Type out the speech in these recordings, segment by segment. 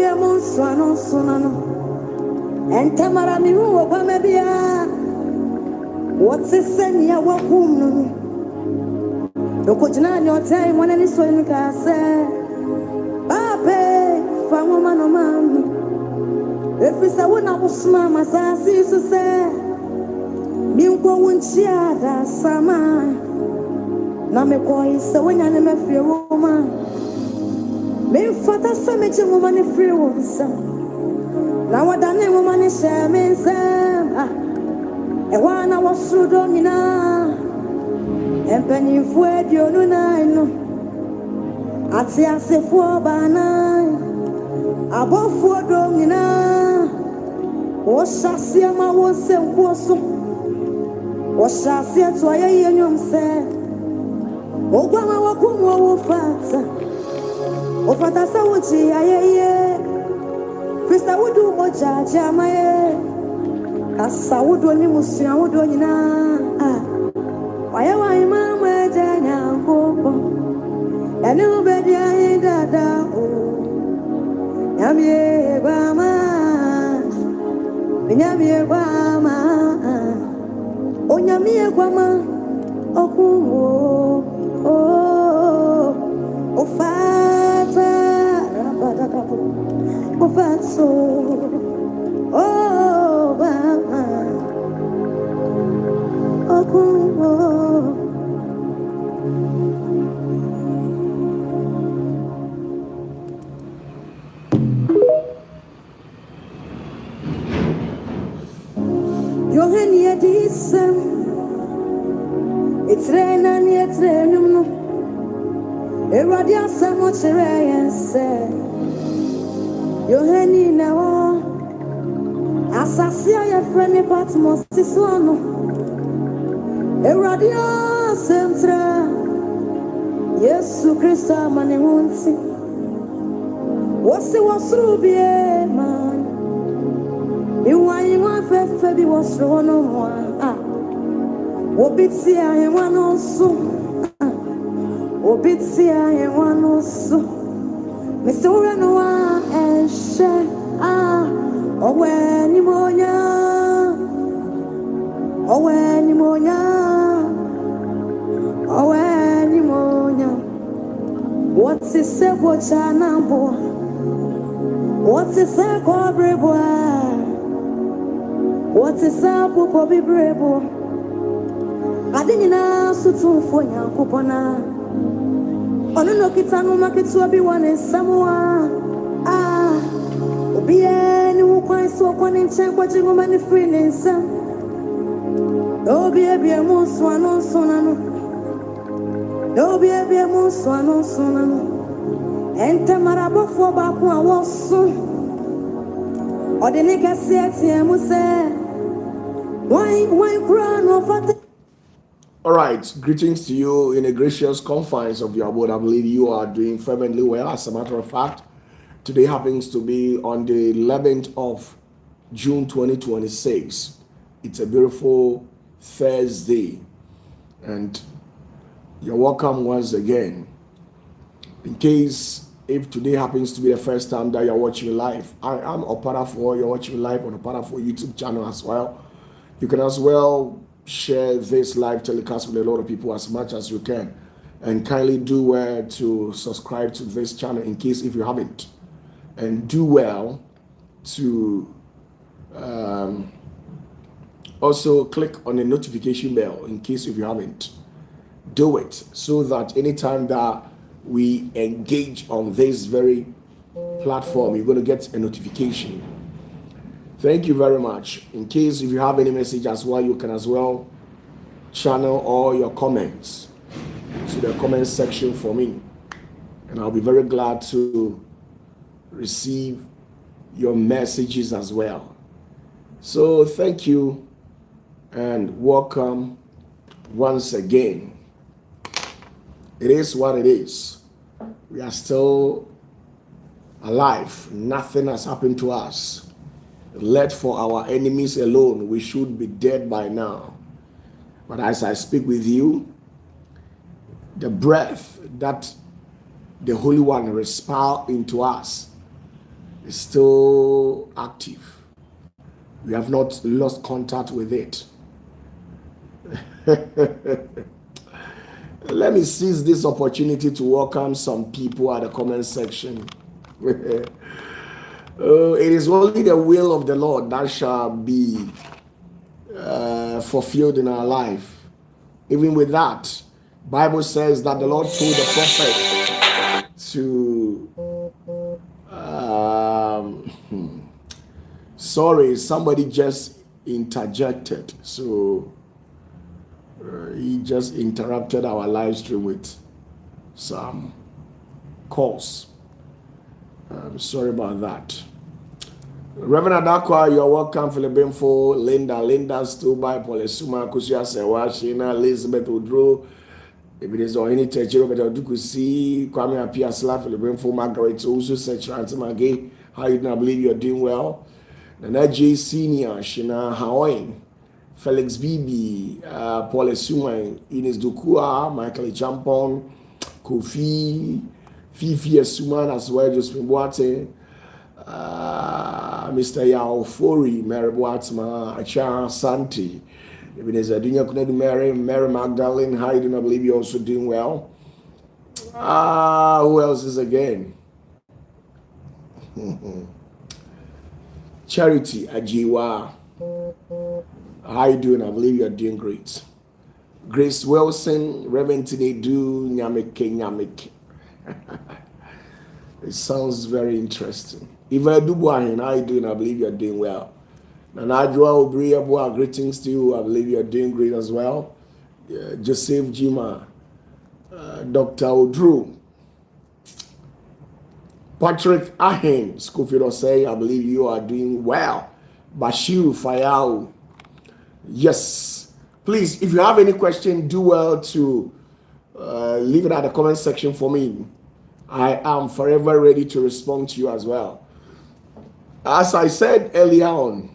bia monswano sonano entamara mi wo ba mebia what's the senya wakum no okojina ni otai mwana ni so ni ka se babe fa mama no mami efisa wona usma masasi so se mi nko wonchi ada sama na me ko ise wonya ne mafie wo ma me fata sa me che wo ma ne free wo sa na wada ne wo ma ne she me sa e wana wo sudo nyina empani fu edio no na no ati asefo bana abofu do nyina o shasia ma wo se nkoso o shasia to aye yenyom se o gwa ma wo kumo wo fata o fata sa wo chi aye fisa wo du mo jaja ma ye kasa wo do ni musia wo do nyina waya wa imam ejanya gogo ene obedi ayi dada o nyamie gwama o nyamie gwama okuwo o fata o fatso o bama okuwo. Yohenia disem etrena ni etrenum no eradi asamo chere yense Yoheni na wo asasia ye frene Patmos tisono eradi asentra Yesu Kristo amane wonsi wose wasrubie man mi wani wa fefe bi wasro no wa obiti aye wano so obiti aye wano so me se ora no wa eshe owe ni monya what is say bocha na bo what is say kobre bo what is up ko bi brebo adinina sutu fo nyankopona ono no kitanu maketu obi wane samoa obi eni wo kwan so kwani nchen kwaji ngoma ni free nsa obi ebie mu so anu sonano obi ebie mu so anu sonano ente marabofo ba ko awoso odini kase atie mu se all right, greetings to you in the gracious confines of your abode. I believe you are doing fervently well. As a matter of fact, today happens to be on the 11th of June 2026. It's a beautiful Thursday, and you're welcome once again. In case if today happens to be the first time that you're watching live, I am OPATAFUOR. You're watching live on OPATAFUOR YouTube channel as well. You can as well share this live telecast with a lot of people as much as you can, and kindly do well to subscribe to this channel in case if you haven't, and do well to also click on the notification bell in case if you haven't. Do it so that anytime that we engage on this very platform, you're going to get a notification. Thank you very much. In case if you have any message as well, you can as well channel all your comments to the comment section for me, and I'll be very glad to receive your messages as well. So thank you and welcome once again. It is what it is. We are still alive. Nothing has happened to us. Let for our enemies alone, we should be dead by now. But as I speak with you, the breath that the Holy One respire into us is still active. We have not lost contact with it. Let me seize this opportunity to welcome some people at the comment section. It is only the will of the Lord that shall be fulfilled in our life. Even with that, Bible says that the Lord told the prophet to sorry, somebody just interjected, so he just interrupted our live stream with some calls. I'm sorry about that. Reverend Adakwa, you're welcome. Philipinfo, Linda still by Polisuma, Kusia Sewa, Shina, Elizabeth Udro. If it is on any church, but I do see Kwame Apia Slap, Philipinfo, Margaret, also such Antimage. How you don't believe you're doing well? Nana J Senior, Shina, Hawaii, Felix Bibi, Polisuma, Ines Dukua, Michael Champon, Kofi, Fifi Suman as well, just been watching. Mr. Yao Fori, Mary Boatma, Acha Santi, even as Adunya Kunedu Mary Magdalene, how you do not believe you're also doing well? Who else is again? Charity Ajiwa, how you doing? I believe you're doing great. Grace Wilson, Reverend Tinedu, Nyamike. It sounds very interesting. If I do how you doing? I believe you're doing well. Nanajua Obriabua, greetings to you. I believe you're doing great as well. Joseph Jima, Dr. Odru, Patrick Ahen, Schofield say, I believe you are doing well. Bashiru Fayao, yes. Please, if you have any question, do well to leave it at the comment section for me. I am forever ready to respond to you as well. As I said earlier on,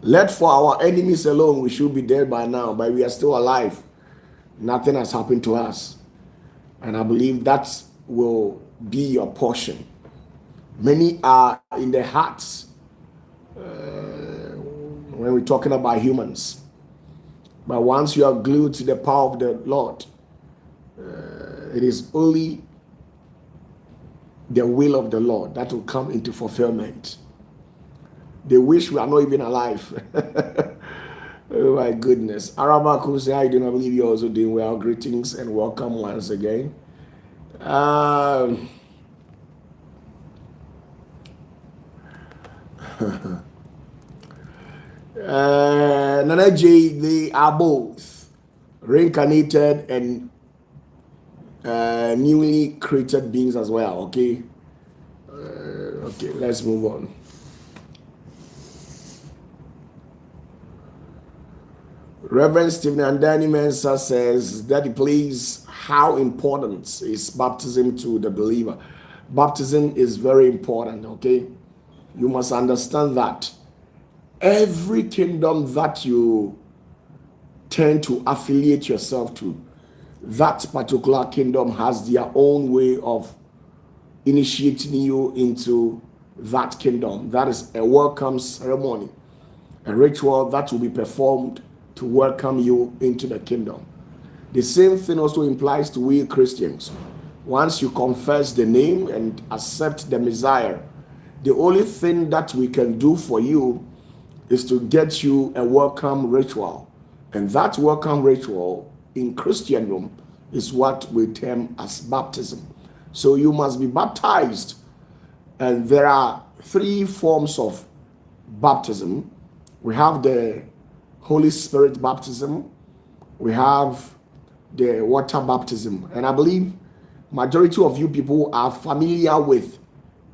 let for our enemies alone, we should be dead by now, but we are still alive. Nothing has happened to us. And I believe that will be your portion. Many are in their hearts when we're talking about humans. But once you are glued to the power of the Lord, it is only the will of the Lord that will come into fulfillment. They wish we are not even alive. Oh my goodness. Arabaku say, I do not believe you're also doing well. Greetings and welcome once again. Nana J, they are both reincarnated and newly created beings as well. Okay. Okay, let's move on. Reverend Stephen Andani Mensah says, Daddy, please, how important is baptism to the believer? Baptism is very important, okay? You must understand that every kingdom that you tend to affiliate yourself to, that particular kingdom has their own way of initiating you into that kingdom. That is a welcome ceremony, a ritual that will be performed to welcome you into the kingdom. The same thing also implies to we Christians. Once you confess the name and accept the Messiah, the only thing that we can do for you is to get you a welcome ritual. And that welcome ritual in Christendom is what we term as baptism. So you must be baptized. And there are three forms of baptism. We have the Holy Spirit baptism. We have the water baptism. And I believe majority of you people are familiar with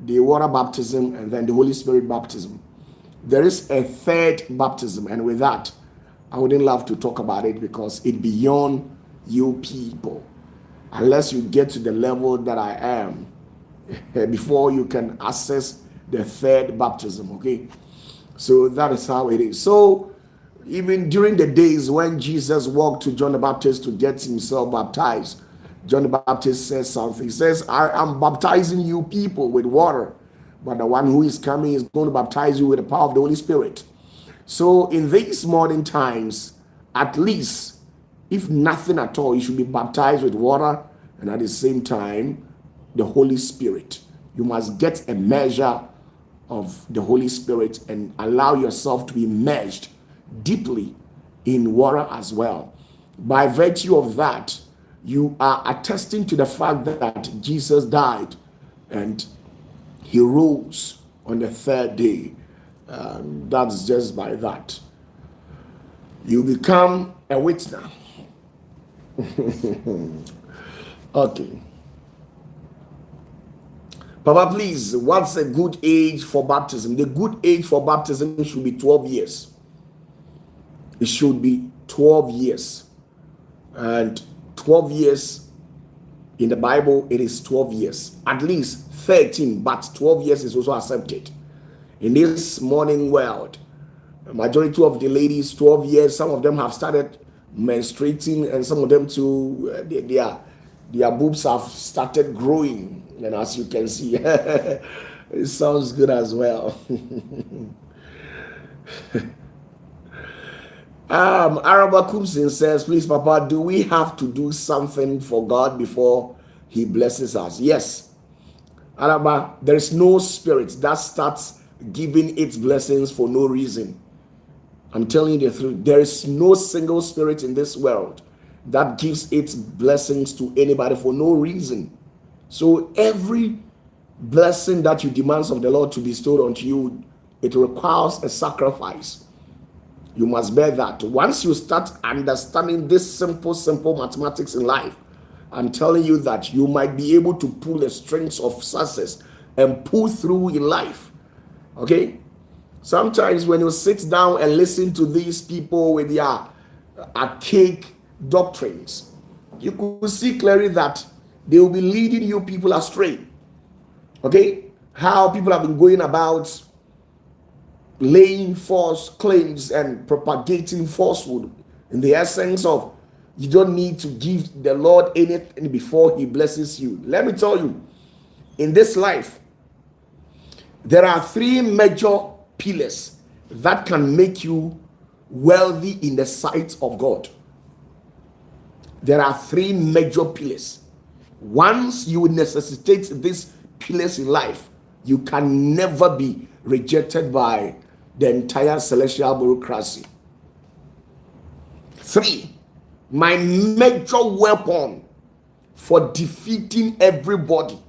the water baptism and then the Holy Spirit baptism. There is a third baptism, and with that, I wouldn't love to talk about it because it's beyond you people. Unless you get to the level that I am, before you can access the third baptism, okay? So that is how it is. So even during the days when Jesus walked to John the Baptist to get himself baptized, John the Baptist says something. He says, I am baptizing you people with water, but the one who is coming is going to baptize you with the power of the Holy Spirit. So in these modern times, at least, if nothing at all, you should be baptized with water and at the same time, the Holy Spirit. You must get a measure of the Holy Spirit and allow yourself to be immersed deeply in water as well. By virtue of that, you are attesting to the fact that Jesus died and he rose on the third day. That's just by that. You become a witness. Okay. Papa, please, what's a good age for baptism? The good age for baptism should be 12 years. It should be 12 years. And 12 years in the Bible, it is 12 years. At least 13, but 12 years is also accepted. In this modern world, the majority of the ladies, 12 years, some of them have started menstruating, and some of them too, their boobs have started growing. And as you can see, it sounds good as well. Araba Kumsin says, please, Papa, do we have to do something for God before he blesses us? Yes. Araba, there is no spirit that starts giving its blessings for no reason. I'm telling you the truth. There is no single spirit in this world that gives its blessings to anybody for no reason. So every blessing that you demand of the Lord to bestow unto you, it requires a sacrifice. You must bear that. Once you start understanding this simple mathematics in life, I'm telling you that you might be able to pull the strings of success and pull through in life. Okay? Sometimes when you sit down and listen to these people with their archaic doctrines, you could see clearly that they will be leading you people astray. Okay? How people have been going about laying false claims and propagating falsehood in the essence of you don't need to give the Lord anything before he blesses you. Let me tell you, in this life, there are three major pillars that can make you wealthy in the sight of God. There are three major pillars. Once you necessitate these pillars in life, you can never be rejected by the entire celestial bureaucracy. 3, my major weapon for defeating everybody.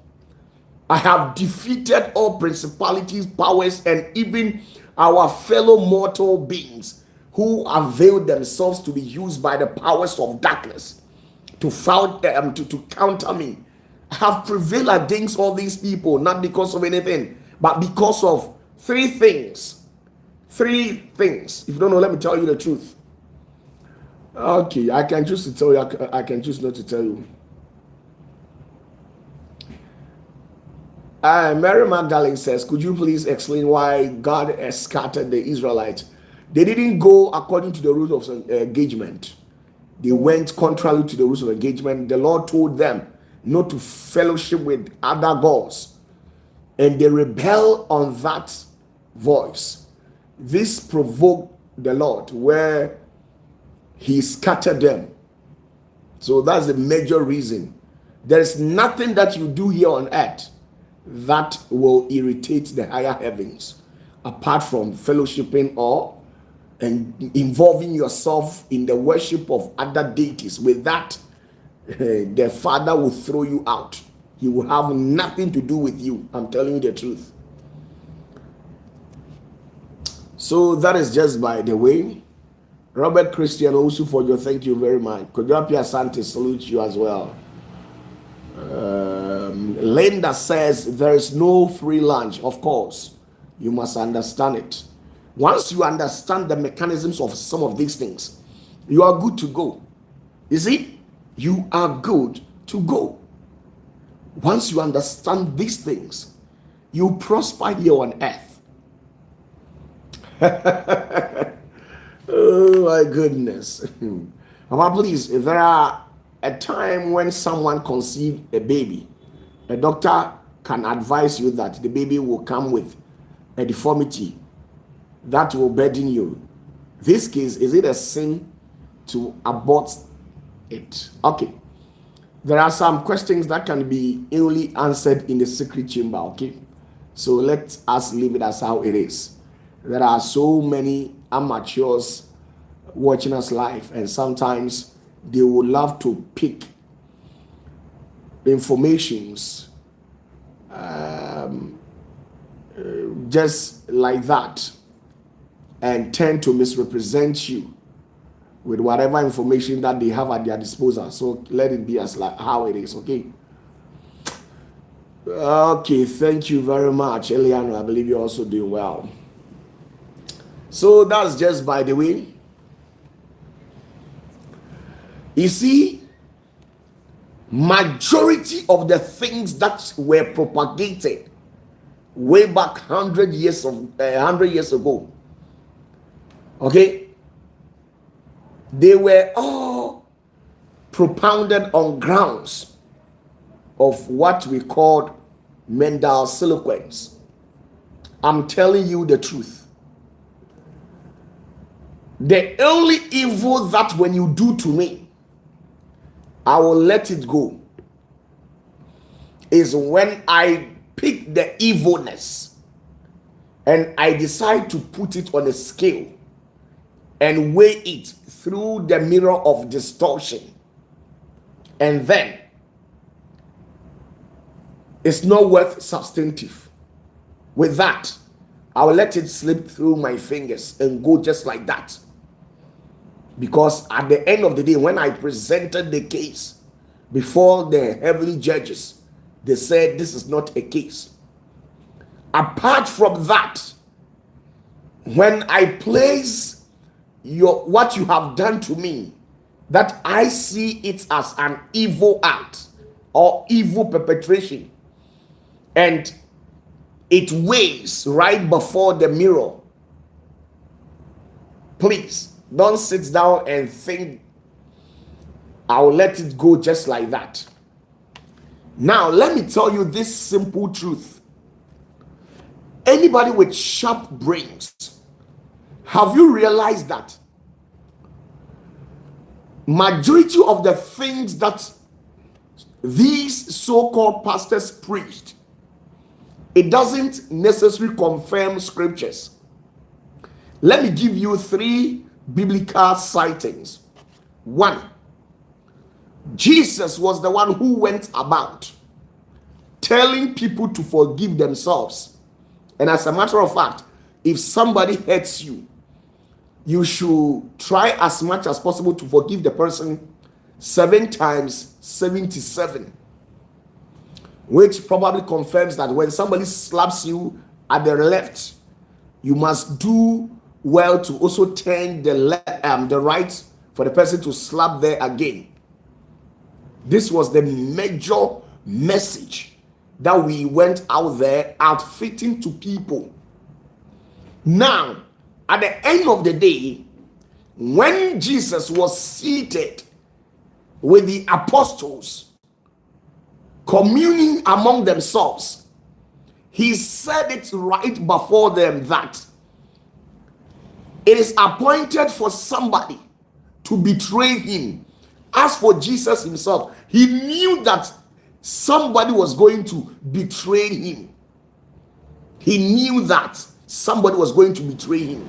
I have defeated all principalities, powers, and even our fellow mortal beings who avail themselves to be used by the powers of darkness to counter me. I have prevailed against all these people, not because of anything, but because of 3 things. 3 things. If you don't know, let me tell you the truth. Okay, I can choose to tell you, I can choose not to tell you. Mary Magdalene says, could you please explain why God has scattered the Israelites? They didn't go according to the rules of engagement. They went contrary to the rules of engagement. The Lord told them not to fellowship with other gods, and they rebelled on that voice. This provoked the Lord, where he scattered them. So that's the major reason. There is nothing that you do here on earth that will irritate the higher heavens, apart from fellowshipping or and involving yourself in the worship of other deities. With that, the Father will throw you out. He will have nothing to do with you. I'm telling you the truth. So that is just by the way. Robert Christian also for your thank you very much. Kodrapia Sante salute you as well. Linda says there is no free lunch. Of course, you must understand it. Once you understand the mechanisms of some of these things, you are good to go. You see, you are good to go. Once you understand these things, you prosper here on earth. Oh my goodness. Mama, please, if there are a time when someone conceived a baby, a doctor can advise you that the baby will come with a deformity that will burden you. This case, is it a sin to abort it? Okay. There are some questions that can be only answered in the secret chamber, okay? So let us leave it as how it is. There are so many amateurs watching us live, and sometimes they would love to pick informations just like that and tend to misrepresent you with whatever information that they have at their disposal. So let it be as like how it is, okay? Okay, thank you very much, Eliana. I believe you're also doing well. So that's just by the way. You see, majority of the things that were propagated way back 100 years ago, okay, they were all propounded on grounds of what we called mental sequence. I'm telling you the truth. The only evil that when you do to me, I will let it go, is when I pick the evilness and I decide to put it on a scale and weigh it through the mirror of distortion, and then it's not worth substantive. With that, I will let it slip through my fingers and go just like that. Because at the end of the day, when I presented the case before the heavenly judges, they said this is not a case. Apart from that, when I place what you have done to me, that I see it as an evil act or evil perpetration, and it weighs right before the mirror, please don't sit down and think I'll let it go just like that. Now, let me tell you this simple truth. Anybody with sharp brains, have you realized that majority of the things that these so-called pastors preached, it doesn't necessarily confirm scriptures? Let me give you 3 biblical sightings. 1, Jesus was the one who went about telling people to forgive themselves. And as a matter of fact, if somebody hurts you, you should try as much as possible to forgive the person 7 times 77, which probably confirms that when somebody slaps you at the left, you must do well to also turn the right for the person to slap there again. This was the major message that we went out there outfitting to people. Now, at the end of the day, when Jesus was seated with the apostles, communing among themselves, he said it right before them that it is appointed for somebody to betray him. As for Jesus himself, he knew that somebody was going to betray him. He knew that somebody was going to betray him.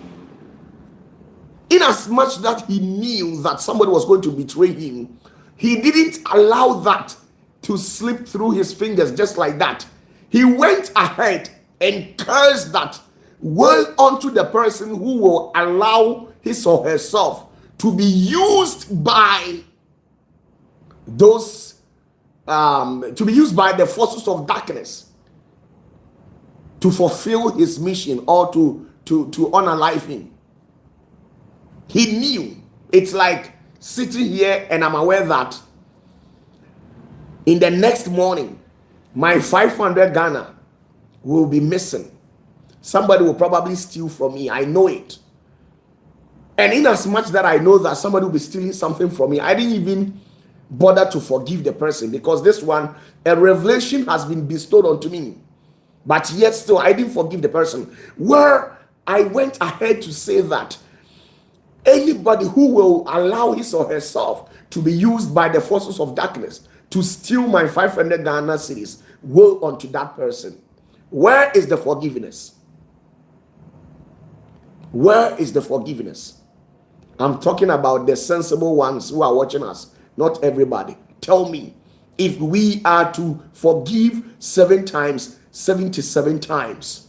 Inasmuch that he knew that somebody was going to betray him, he didn't allow that to slip through his fingers just like that. He went ahead and cursed that woe unto the person who will allow his or herself to be used by those the forces of darkness to fulfill his mission or to unalive him. He knew. It's like sitting here and I'm aware that in the next morning my 500 Ghana will be missing. Somebody will probably steal from me. I know it. And in as much that I know that somebody will be stealing something from me, I didn't even bother to forgive the person, because this one, a revelation has been bestowed onto me, but yet still I didn't forgive the person. Where I went ahead to say that anybody who will allow his or herself to be used by the forces of darkness to steal my 500 Ghana cedis, woe unto that person. Where is the forgiveness? Where is the forgiveness? I'm talking about the sensible ones who are watching us, not everybody. Tell me, if we are to forgive 7 times, 77 times,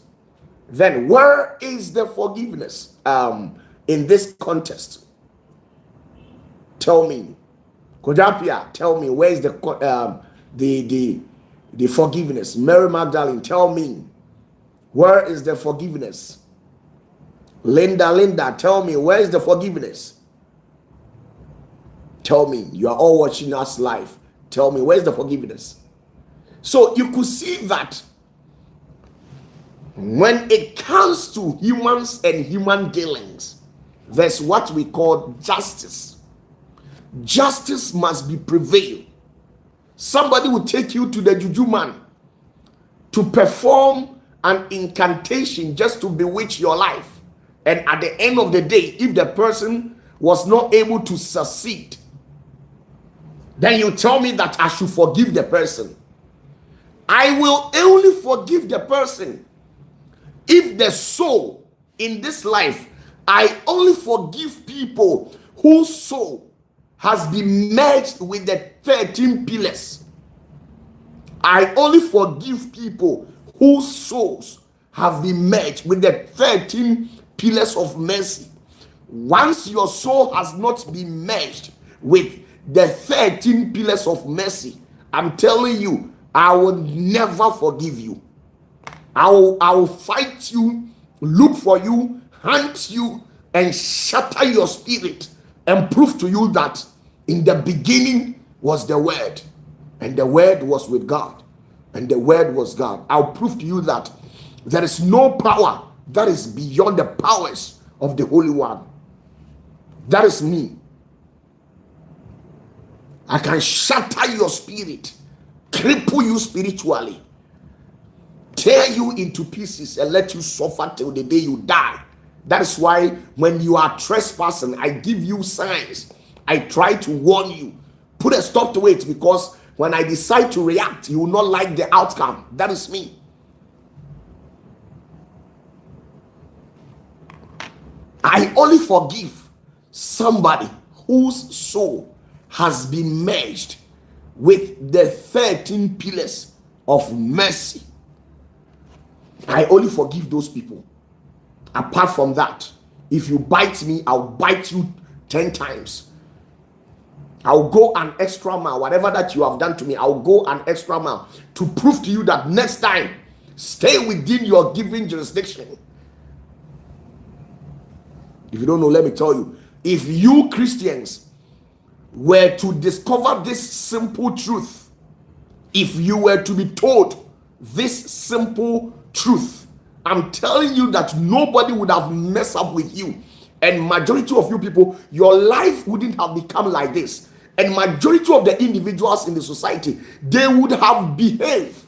then where is the forgiveness in this context? Tell me. Kodapia, tell me, where is the forgiveness? Mary Magdalene, tell me, where is the forgiveness? Linda, tell me, where is the forgiveness? Tell me, you are all watching us live. Tell me, where is the forgiveness? So you could see that when it comes to humans and human dealings, there's what we call justice. Justice must be prevailed. Somebody will take you to the juju man to perform an incantation just to bewitch your life. And at the end of the day, if the person was not able to succeed, then you tell me that I should forgive the person. I will only forgive the person if the soul in this life, I only forgive people whose soul has been merged with the 13 pillars. I only forgive people whose souls have been merged with the 13 pillars of mercy. Once your soul has not been merged with the 13 pillars of mercy, I'm telling you, I will never forgive you. I will fight you, look for you, hunt you, and shatter your spirit, and prove to you that in the beginning was the Word, and the Word was with God, and the Word was God. I'll prove to you that there is no power that is beyond the powers of the Holy One. That is me. I can shatter your spirit, cripple you spiritually, tear you into pieces, and let you suffer till the day you die. That is why when you are trespassing, I give you signs. I try to warn you. Put a stop to it, because when I decide to react, you will not like the outcome. That is me. I only forgive somebody whose soul has been merged with the 13 pillars of mercy. I only forgive those people. Apart from that, if you bite me, I'll bite you 10 times. I'll go an extra mile. Whatever that you have done to me, I'll go an extra mile to prove to you that next time, stay within your given jurisdiction. If you don't know, let me tell you. If you Christians were to discover this simple truth, if you were to be told this simple truth, I'm telling you that nobody would have messed up with you. And majority of you people, your life wouldn't have become like this. And majority of the individuals in the society, they would have behaved.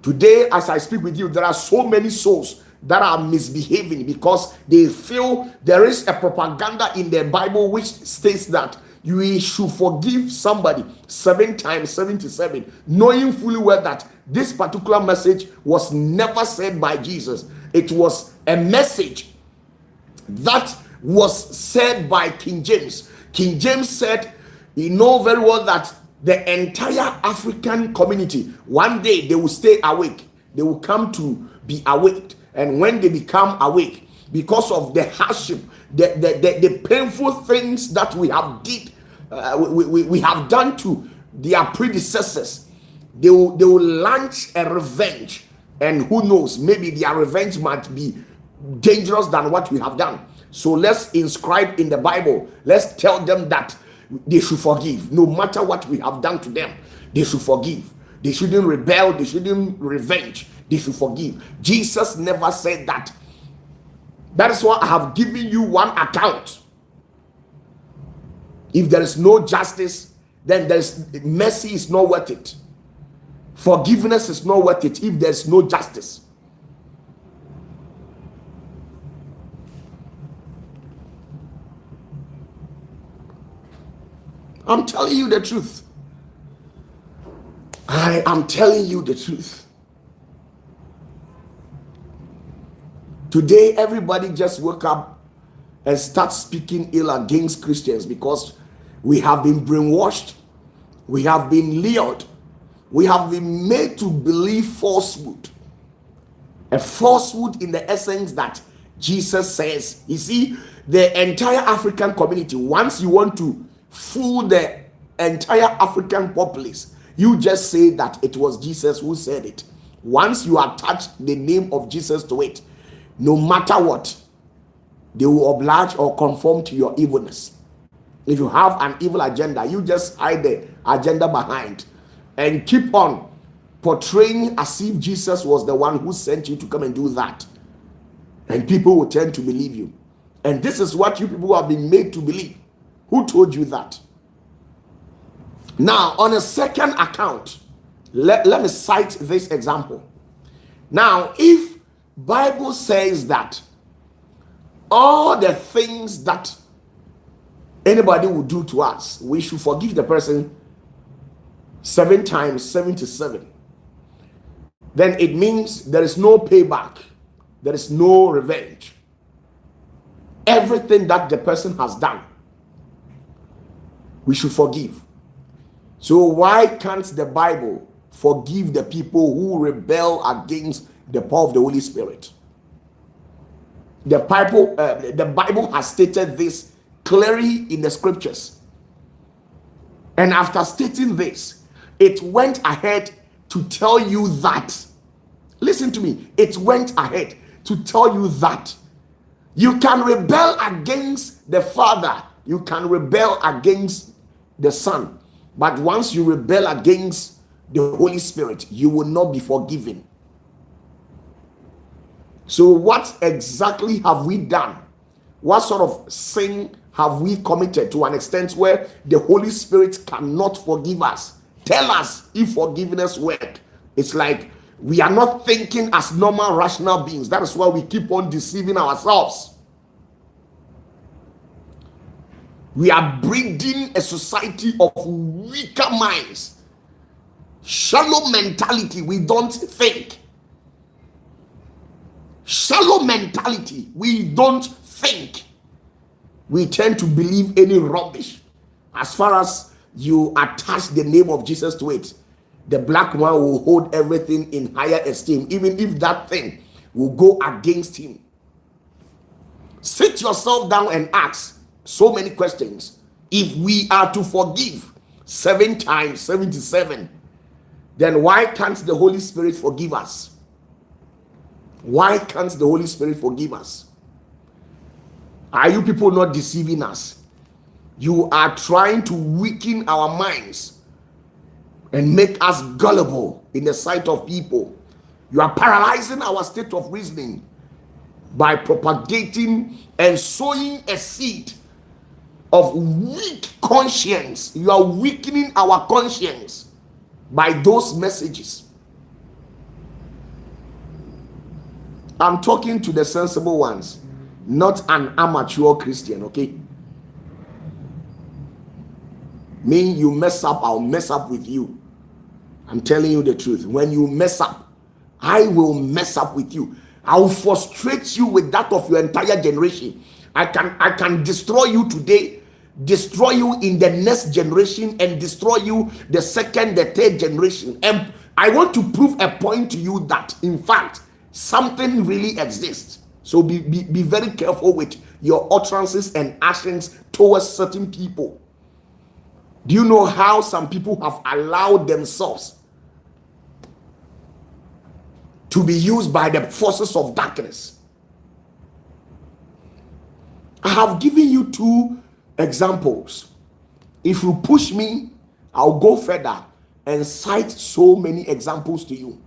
Today, as I speak with you, there are so many souls that are misbehaving because they feel there is a propaganda in the Bible which states that you should forgive somebody 7 times 77, knowing fully well that this particular message was never said by Jesus. It was a message that was said by King James. King James said, you know very well that the entire African community, one day they will stay awake. They will come to be awake. And when they become awake, because of the hardship, the painful things that we have we have done to their predecessors, they will launch a revenge. And who knows, maybe their revenge might be dangerous than what we have done. So let's inscribe in the Bible. Let's tell them that they should forgive. No matter what we have done to them, they should forgive. They shouldn't rebel. They shouldn't revenge. They should forgive. Jesus never said that. That is why I have given you one account. If there is no justice, then there's mercy is not worth it. Forgiveness is not worth it if there's no justice. I'm telling you the truth. I am telling you the truth. Today, everybody just woke up and start speaking ill against Christians because we have been brainwashed, we have been lured, we have been made to believe falsehood. A falsehood in the essence that Jesus says. You see, the entire African community, once you want to fool the entire African populace, you just say that it was Jesus who said it. Once you attach the name of Jesus to it, no matter what, they will oblige or conform to your evilness. If you have an evil agenda, you just hide the agenda behind and keep on portraying as if Jesus was the one who sent you to come and do that. And people will tend to believe you. And this is what you people have been made to believe. Who told you that? Now, on a second account, let me cite this example. Now, if Bible says that all the things that anybody will do to us, we should forgive the person 7 times 77, then it means there is no payback, there is no revenge. Everything that the person has done, we should forgive. So why can't the Bible forgive the people who rebel against the power of the Holy Spirit? The Bible has stated this clearly in the scriptures. And after stating this, it went ahead to tell you that, listen to me, it went ahead to tell you that you can rebel against the Father, you can rebel against the Son, but once you rebel against the Holy Spirit, you will not be forgiven. So what exactly have we done? What sort of sin have we committed to an extent where the Holy Spirit cannot forgive us? Tell us if forgiveness works. It's like we are not thinking as normal rational beings. That is why we keep on deceiving ourselves. We are breeding a society of weaker minds, shallow mentality. We don't think. Shallow mentality. We don't think. We tend to believe any rubbish. As far as you attach the name of Jesus to it, the black man will hold everything in higher esteem, even if that thing will go against him. Sit yourself down and ask so many questions. If we are to forgive 7 times 77, then why can't the Holy Spirit forgive us? Why can't the Holy Spirit forgive us? Are you people not deceiving us? You are trying to weaken our minds and make us gullible in the sight of people. You are paralyzing our state of reasoning by propagating and sowing a seed of weak conscience. You are weakening our conscience by those messages. I'm talking to the sensible ones, not an amateur Christian, okay? Me, you mess up, I'll mess up with you. I'm telling you the truth. When you mess up, I will mess up with you. I will frustrate you with that of your entire generation. I can destroy you today, destroy you in the next generation, and destroy you the second, the third generation. And I want to prove a point to you that, in fact, something really exists. So be very careful with your utterances and actions towards certain people. Do you know how some people have allowed themselves to be used by the forces of darkness? I have given you 2 examples. If you push me, I'll go further and cite so many examples to you.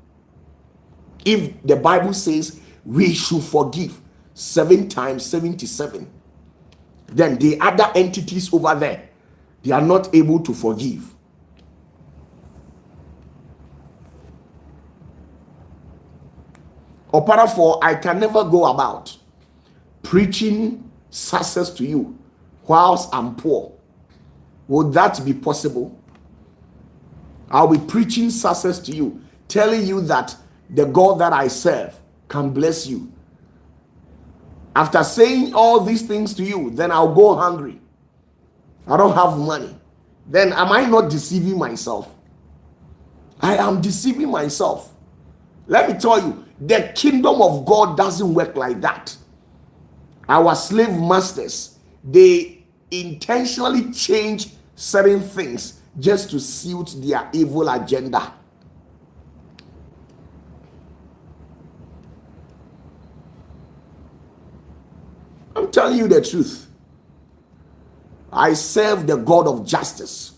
If the Bible says we should forgive 7 times 77, then the other entities over there, They are not able to forgive. OPATAFUOR, I can never go about preaching success to you whilst I'm poor. Would that be possible? I'll be preaching success to you, telling you that the God that I serve can bless you. After saying all these things to you, then I'll go hungry. I don't have money. Then am I not deceiving myself? I am deceiving myself. Let me tell you, the kingdom of God doesn't work like that. Our slave masters, they intentionally change certain things just to suit their evil agenda. I'm telling you the truth. I serve the God of justice.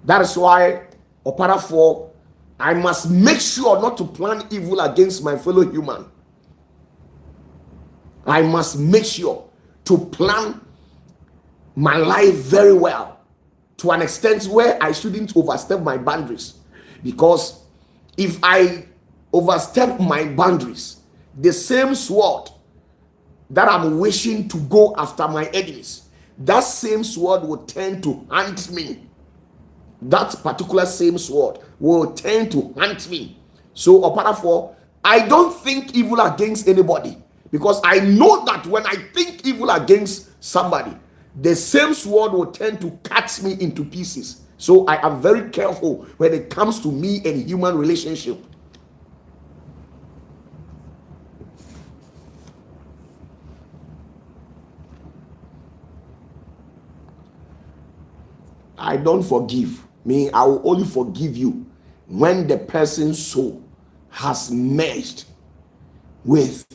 That is why, OPATAFUOR, I must make sure not to plan evil against my fellow human. I must make sure to plan my life very well, to an extent where I shouldn't overstep my boundaries. Because if I overstep my boundaries, the same sword that I'm wishing to go after my enemies, that same sword will tend to hunt me. That particular same sword will tend to hunt me. So, OPATAFUOR, I don't think evil against anybody, because I know that when I think evil against somebody, the same sword will tend to cut me into pieces. So I am very careful when it comes to me and human relationship. I don't forgive. Me, I will only forgive you when the person's soul has merged with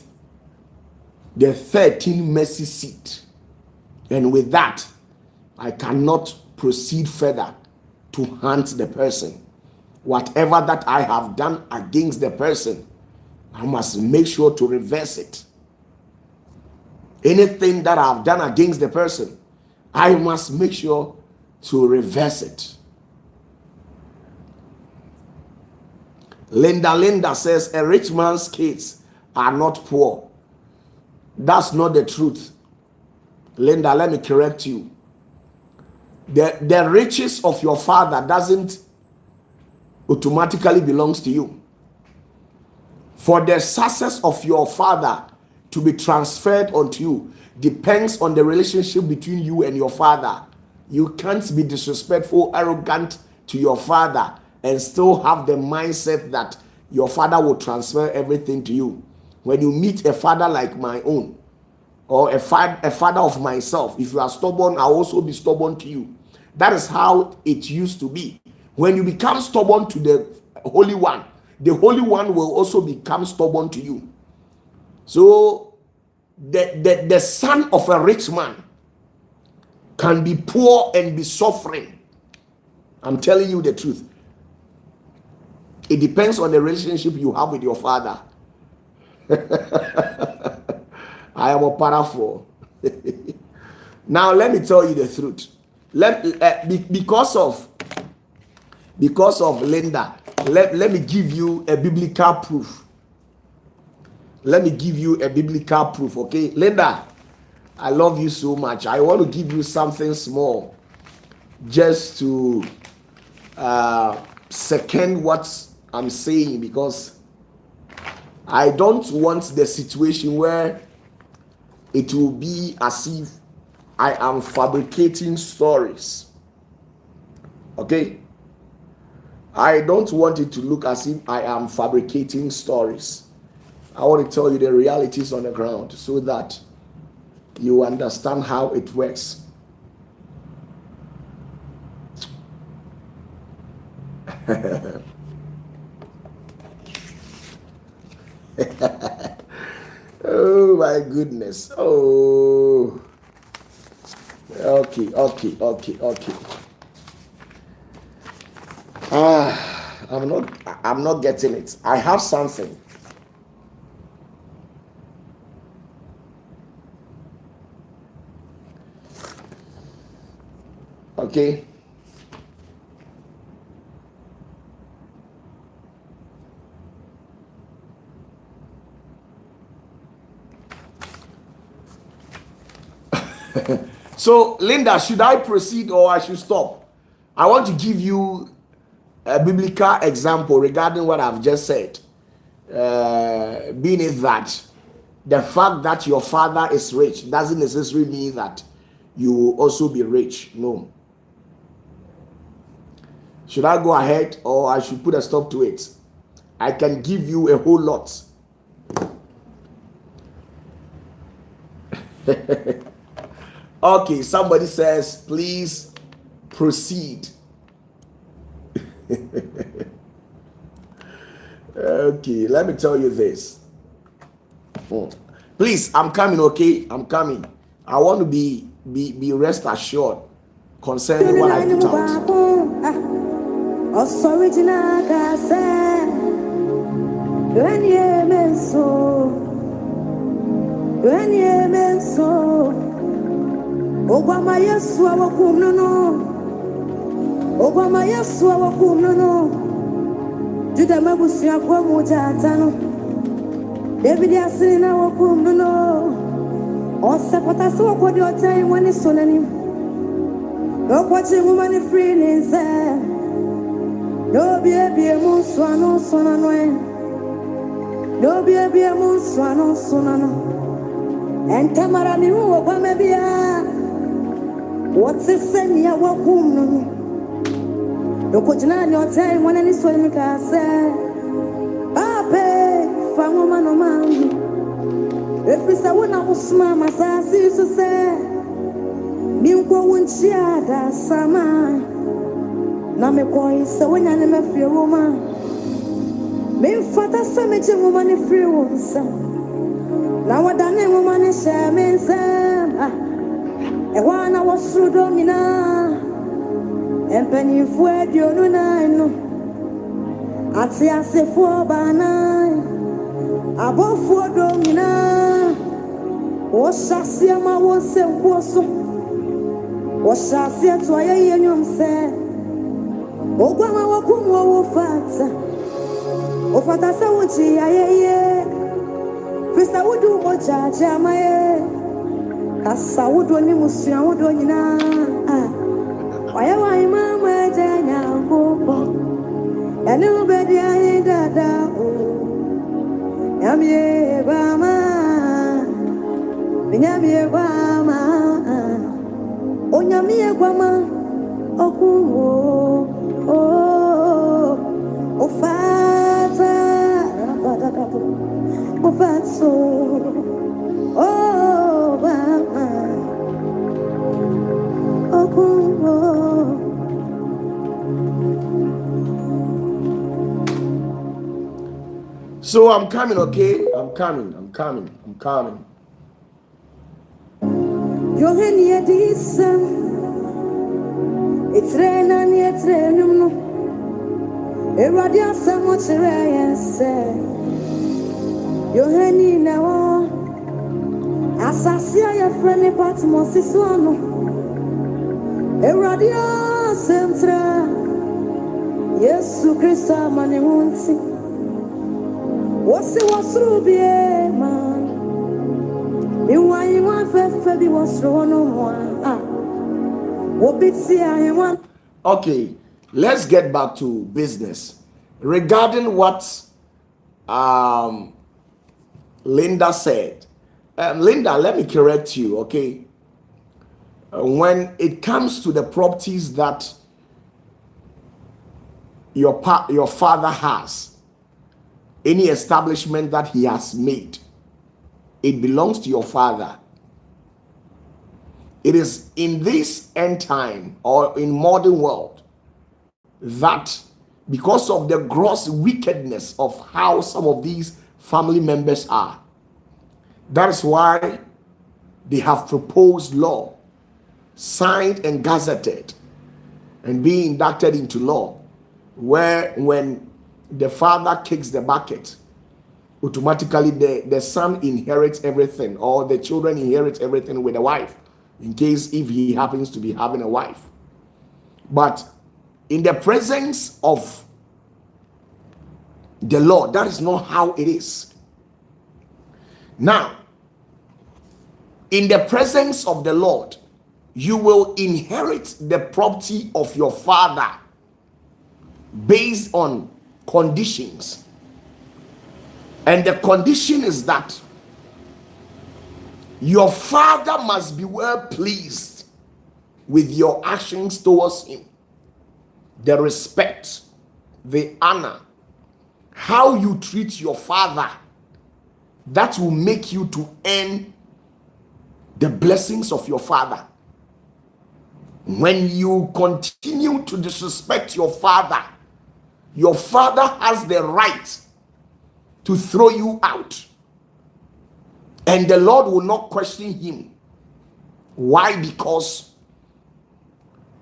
the 13 mercy seat. And with that, I cannot proceed further to hunt the person. Whatever that I have done against the person, I must make sure to reverse it. Anything that I have done against the person, I must make sure to reverse it. Linda says a rich man's kids are not poor. That's not the truth. Linda, let me correct you. The riches of your father doesn't automatically belongs to you. For the success of your father to be transferred onto you depends on the relationship between you and your father. You can't be disrespectful, arrogant to your father and still have the mindset that your father will transfer everything to you. When you meet a father like my own, or a father of myself, if you are stubborn, I'll also be stubborn to you. That is how it used to be. When you become stubborn to the Holy One, the Holy One will also become stubborn to you. So the son of a rich man can be poor and be suffering. I'm telling you the truth. It depends on the relationship you have with your father. I am OPATAFUOR. Now let me tell you the truth. Because of Linda, let me give you a biblical proof. Let me give you a biblical proof, okay? Linda, I love you so much. I want to give you something small just to second what I'm saying, because I don't want the situation where it will be as if I am fabricating stories. Okay? I don't want it to look as if I am fabricating stories. I want to tell you the realities on the ground so that you understand how it works. Oh my goodness. Oh. Okay. I'm not getting it. I have something. Okay. So, Linda, should I proceed or I should stop? I want to give you a biblical example regarding what I've just said. Being it that the fact that your father is rich doesn't necessarily mean that you will also be rich. No. Should I go ahead or I should put a stop to it? I can give you a whole lot. Okay, somebody says, please proceed. Okay, let me tell you this. Please, I'm coming, okay? I'm coming. I want to be rest assured concerning what I put out. Ogwama Yesu awakum no Juda mabusi akwa mujata no David asina wakum no Osapota so kwodi otai wani sonani Okwachi ngumani free ninse No bie muswano sonano No bie muswano sonano Entamara mi huwa kwa mebia What's the same ya wakum no Doko jinani otai wana ni swani kase Pape fango mano mami Efisa wana usma masasi yususe Minkwa wunchia da sama Na mekwa isa wanya ni mefri wuma Mimfata sa meche wuma ni free wunsa Na wadane wuma ni shemensa Ewana wasrudo mina Empeni fue dionu na eno Ati ase fuo banai Abo fuo domina Oshasi ama wonse mkwoso Oshasi atu aye yenyomse Ogwama wakumwa wofata Ofata se uchi aye Fisa udu moja jama ye Kasa udu ni musia udu nina Waya wa imama janya mpopo Yanu bedi ayi dada o Nyamye bama Nyamye bama O nyamye bama Okumo O fata O fatso O bama Okumo So I'm coming, okay? I'm coming. Yoheni edisa Itrena ni etrenum no Eradi asamo chere yense Yoheni nawo Asasia ya freni Patmos iswano Eradi asemtra Yesu Kristo amane hunti Wasi wasrubie man Iwanyi wafefe bi wasrono mwa Wobitsi ahiwan. Okay, let's get back to business. Regarding what Linda said. Linda, let me correct you, okay? When it comes to the properties that your father has, any establishment that he has made, it belongs to your father. It is in this end time or in modern world that because of the gross wickedness of how some of these family members are, that is why they have proposed law, signed and gazetted, and being inducted into law, where when the father kicks the bucket, automatically the son inherits everything, or the children inherit everything with the wife, in case if he happens to be having a wife. But in the presence of the Lord, that is not how it is. Now, in the presence of the Lord, you will inherit the property of your father based on conditions. And the condition is that your father must be well pleased with your actions towards him. The respect, the honor, how you treat your father, that will make you to earn the blessings of your father. When you continue to disrespect your father has the right to throw you out. And the Lord will not question him. Why? Because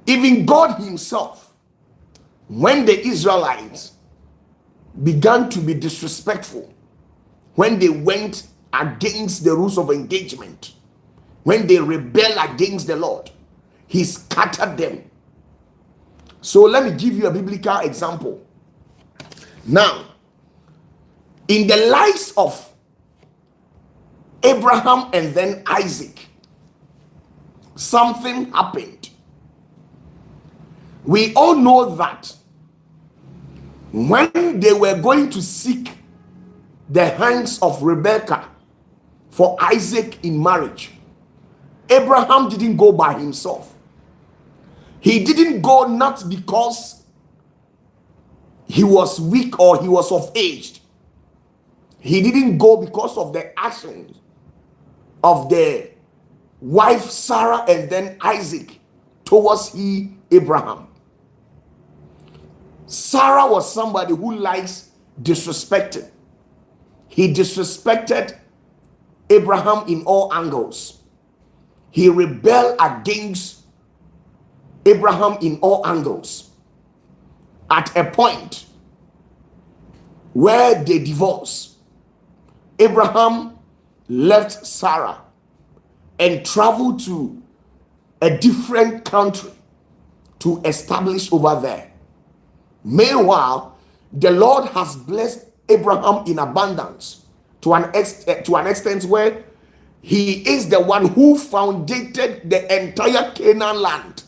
even God himself, when the Israelites began to be disrespectful, when they went against the rules of engagement, when they rebelled against the Lord, he scattered them. So let me give you a biblical example. Now, in the lives of Abraham and then Isaac, something happened. We all know that when they were going to seek the hands of Rebekah for Isaac in marriage, Abraham didn't go by himself. He didn't go not because he was weak or he was of age. He didn't go because of the actions of the wife Sarah and then Isaac towards Abraham. Sarah was somebody who likes disrespecting. He disrespected Abraham in all angles. He rebelled against Abraham in all angles. At a point where they divorced, Abraham left Sarah and traveled to a different country to establish over there. Meanwhile, the Lord has blessed Abraham in abundance to an extent where he is the one who founded the entire Canaan land,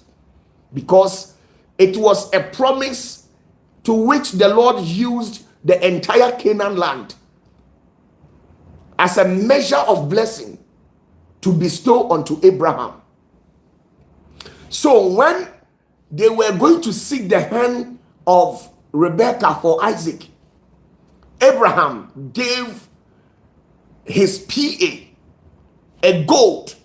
because it was a promise to which the Lord used the entire Canaan land as a measure of blessing to bestow unto Abraham. So when they were going to seek the hand of Rebekah for Isaac, Abraham gave his PA a goat.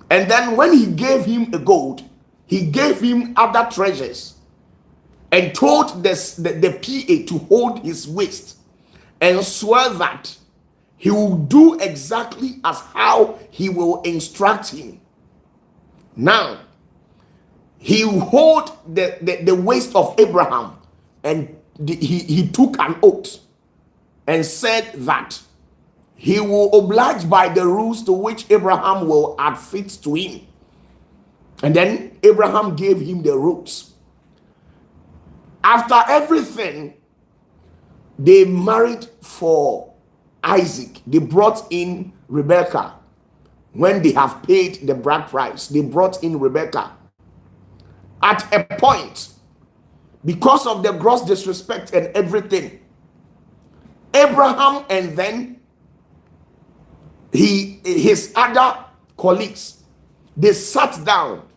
And then when he gave him a goat, he gave him other treasures and told the PA to hold his waist and swear that he will do exactly as how he will instruct him. Now, he will hold the waist of Abraham, and he took an oath and said that he will oblige by the rules to which Abraham will adfit to him. And then Abraham gave him the rules. After everything, they married for Isaac. They brought in Rebekah. When they have paid the bride price, they brought in Rebekah. At a point, because of the gross disrespect and everything, Abraham and then his other colleagues, they sat down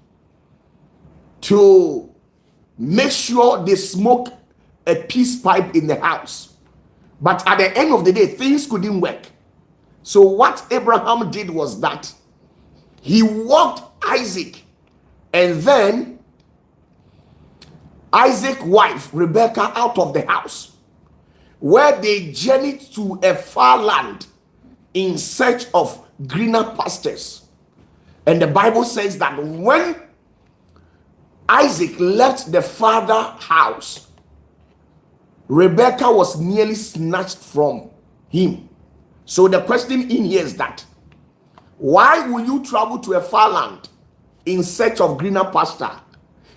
to make sure they smoke a peace pipe in the house. But at the end of the day, things couldn't work. So what Abraham did was that he walked Isaac and then Isaac's wife Rebekah out of the house, where they journeyed to a far land in search of greener pastures. And the Bible says that when Isaac left the father's house, Rebekah was nearly snatched from him. So the question in here is that, why will you travel to a far land in search of greener pasture?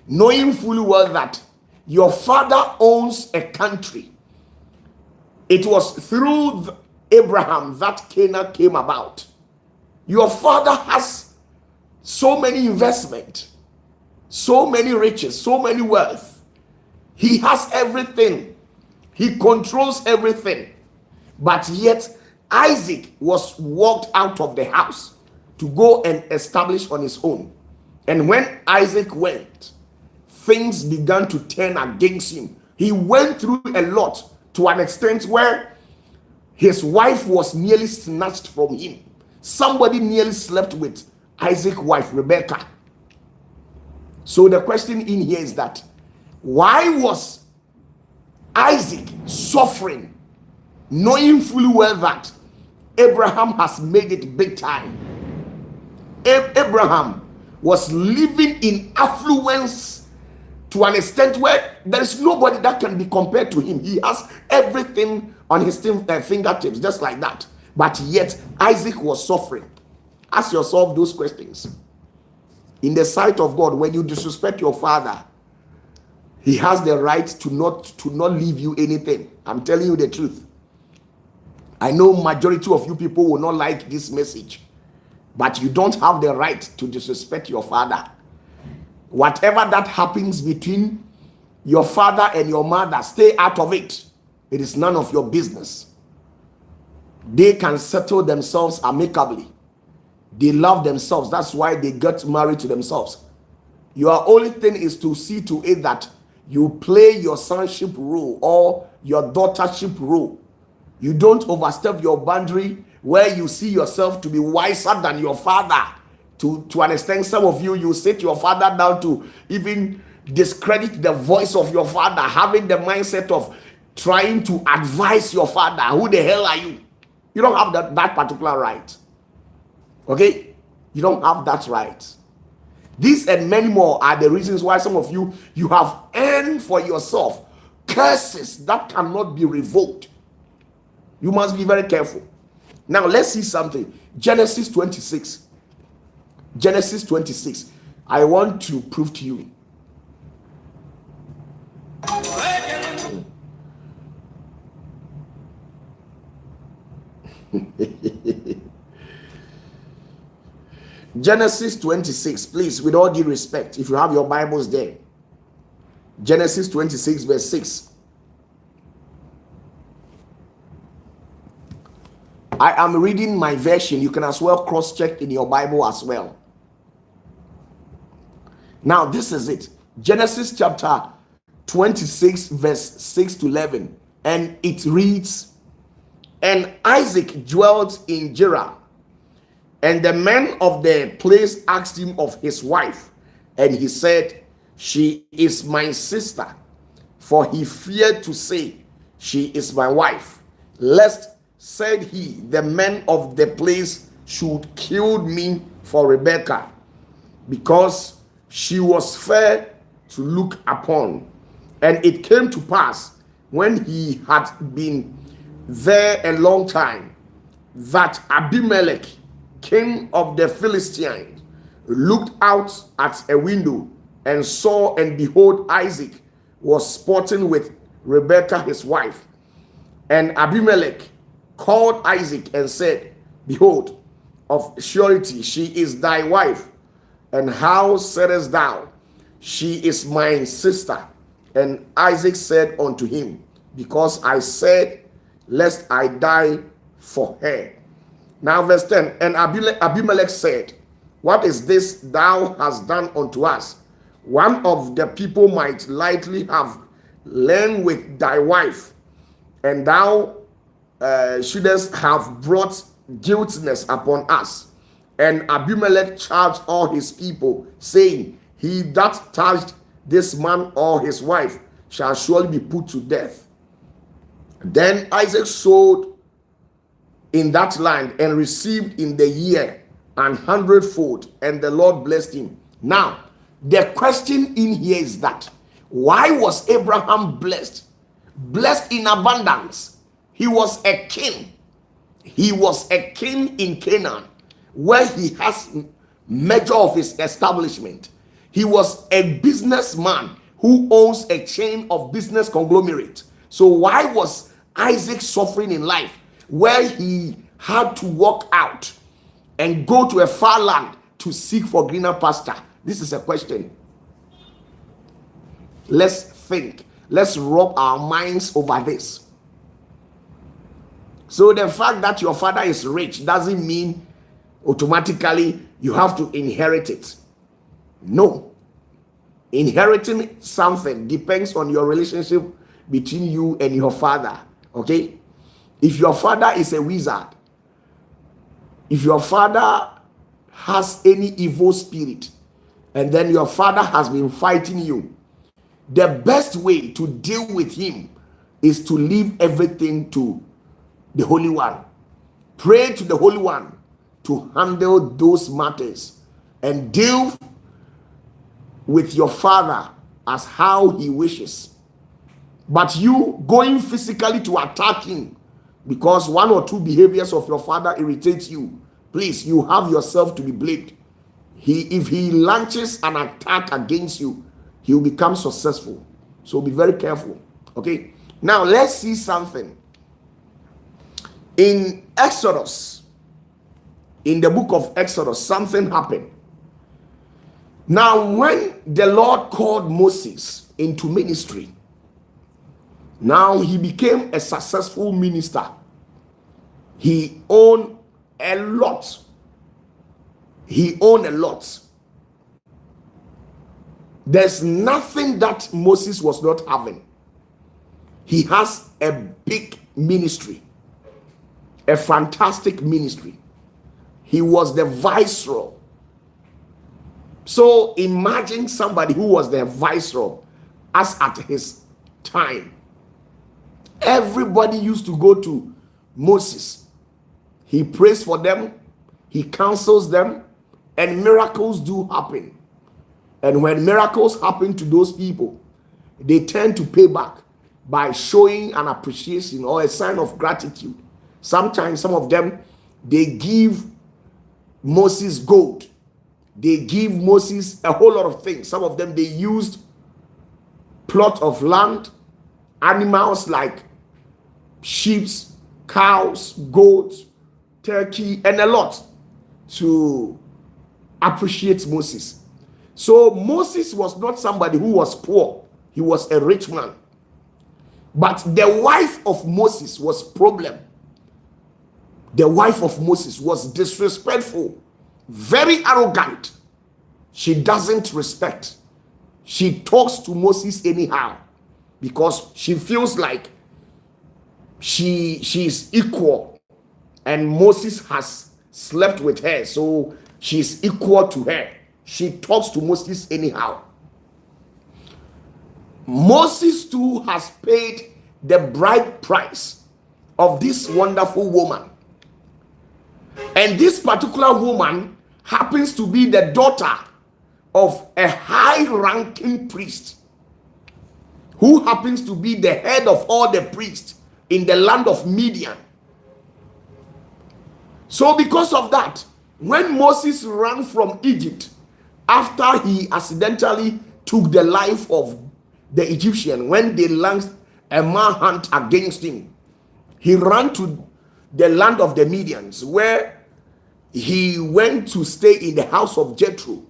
knowing fully well that your father owns a country. It was through Abraham that Canaan came about. Your father has so many investment, so many riches, so many wealth. He has everything. He controls everything. But yet Isaac was walked out of the house to go and establish on his own. And when Isaac went, things began to turn against him. He went through a lot, to an extent where his wife was nearly snatched from him. Somebody nearly slept with Isaac's wife, Rebecca. So the question in here is that, why was Isaac suffering, knowing fully well that Abraham has made it big time? Abraham was living in affluence to an extent where there is nobody that can be compared to him. He has everything on his fingertips, just like that. But yet Isaac was suffering. Ask yourself those questions. In the sight of God, when you disrespect your father, he has the right to not leave you anything. I'm telling you the truth. I know majority of you people will not like this message, but you don't have the right to disrespect your father. Whatever that happens between your father and your mother, stay out of it. It is none of your business. They can settle themselves amicably. They love themselves. That's why they get married to themselves. Your only thing is to see to it that you play your sonship role or your daughtership role. You don't overstep your boundary where you see yourself to be wiser than your father. To an extent, some of you sit your father down to even discredit the voice of your father, having the mindset of trying to advise your father. Who the hell are you? You don't have that particular right. Okay? You don't have that right. These and many more are the reasons why some of you have earned for yourself curses that cannot be revoked. You must be very careful. Now let's see something. Genesis 26. Genesis 26. I want to prove to you. Genesis 26, please, with all due respect, if you have your Bibles there. Genesis 26 verse 6. I am reading my version. You can as well cross-check in your Bible as well. Now this is it. Genesis chapter 26 verse 6 to 11. And it reads, "And Isaac dwelt in Gerar. And the men of the place asked him of his wife. And he said, She is my sister. For he feared to say, She is my wife. Lest, said he, the men of the place should kill me for Rebekah, because she was fair to look upon. And it came to pass, when he had been there a long time, that Abimelech, king of the Philistines, looked out at a window and saw, and behold, Isaac was sporting with Rebekah his wife. And Abimelech called Isaac and said, Behold, of surety she is thy wife. And how saidest thou, She is my sister? And Isaac said unto him, Because I said, lest I die for her. Now verse 10, and Abimelech said, What is this thou hast done unto us? One of the people might lightly have lain with thy wife, and thou shouldest have brought guiltiness upon us. And Abimelech charged all his people, saying, He that touched this man or his wife shall surely be put to death. Then Isaac sowed in that land and received in the year 100-fold, and the Lord blessed him. Now, the question in here is that, why was Abraham blessed? Blessed in abundance. He was a king. He was a king in Canaan, where he has measure of his establishment. He was a businessman who owns a chain of business conglomerate. So why was Isaac suffering in life where he had to walk out and go to a far land to seek for greener pasture? This is a question. Let's think. Let's rub our minds over this. So the fact that your father is rich doesn't mean automatically you have to inherit it. No. Inheriting something depends on your relationship between you and your father. Okay? If your father is a wizard, if your father has any evil spirit, and then your father has been fighting you, the best way to deal with him is to leave everything to the Holy One. Pray to the Holy One to handle those matters and deal with your father as how he wishes. But you going physically to attack him because one or two behaviors of your father irritates you, please, you have yourself to be blamed. If he launches an attack against you, he will become successful. So be very careful. Okay? Now let's see something. In Exodus, in the book of Exodus, something happened. Now, when the Lord called Moses into ministry, now he became a successful minister. He owned a lot. He owned a lot. There's nothing that Moses was not having. He has a big ministry, a fantastic ministry. He was the viceroy. So imagine somebody who was the viceroy as at his time. Everybody used to go to Moses. He prays for them, he counsels them, and miracles do happen. And when miracles happen to those people, they tend to pay back by showing an appreciation or a sign of gratitude. Sometimes some of them, they give Moses gold. They give Moses a whole lot of things. Some of them, they used plot of land, animals like sheep, cows, goats, turkey, and a lot to appreciate Moses. So Moses was not somebody who was poor. He was a rich man. But the wife of Moses was problem. The wife of Moses was disrespectful, very arrogant. She doesn't respect. She talks to Moses anyhow because she feels like she is equal and Moses has slept with her, so she's equal to her. She talks to Moses anyhow. Moses too has paid the bride price of this wonderful woman. And this particular woman happens to be the daughter of a high-ranking priest who happens to be the head of all the priests in the land of Midian. So because of that, when Moses ran from Egypt after he accidentally took the life of the Egyptian, when they launched a manhunt against him, he ran to the land of the Midians, where he went to stay in the house of Jethro.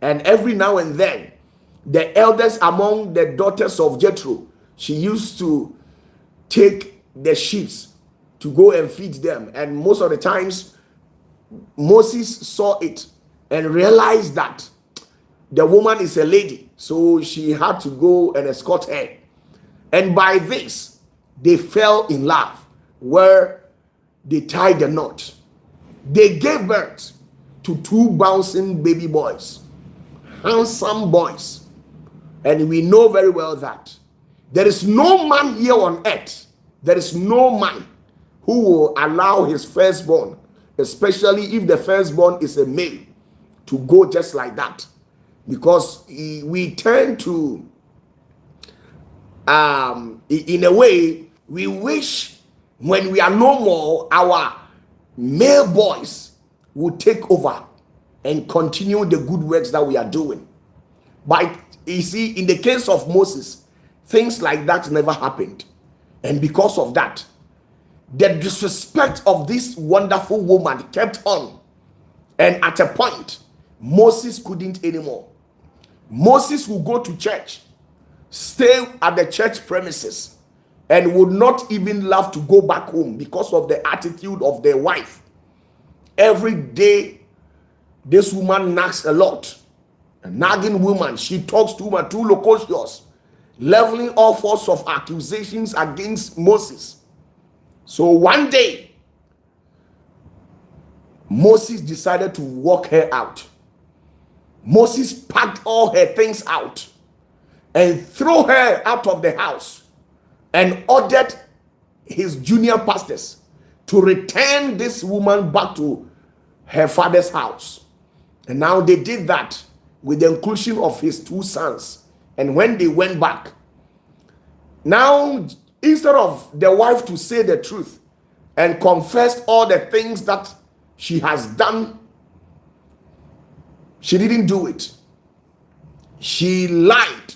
And every now and then, the elders among the daughters of Jethro, she used to take the sheep to go and feed them. And most of the times, Moses saw it and realized that the woman is a lady, so she had to go and escort her. And by this, they fell in love, where they tied the knot. They gave birth to two bouncing baby boys, handsome boys. And we know very well that there is no man here on earth, there is no man who will allow his firstborn, especially if the firstborn is a male, to go just like that. Because we tend to, in a way, we wish when we are no more, our male boys will take over and continue the good works that we are doing. But you see, in the case of Moses, things like that never happened. And because of that, the disrespect of this wonderful woman kept on. And at a point, Moses couldn't anymore. Moses would go to church, stay at the church premises, and would not even love to go back home because of the attitude of their wife. Every day, this woman nags a lot. A nagging woman. She talks too much, too loquacious, leveling all sorts of accusations against Moses. So one day, Moses decided to walk her out. Moses packed all her things out and threw her out of the house and ordered his junior pastors to return this woman back to her father's house. And now they did that with the inclusion of his 2 sons. And when they went back, now instead of the wife to say the truth and confess all the things that she has done, she didn't do it. She lied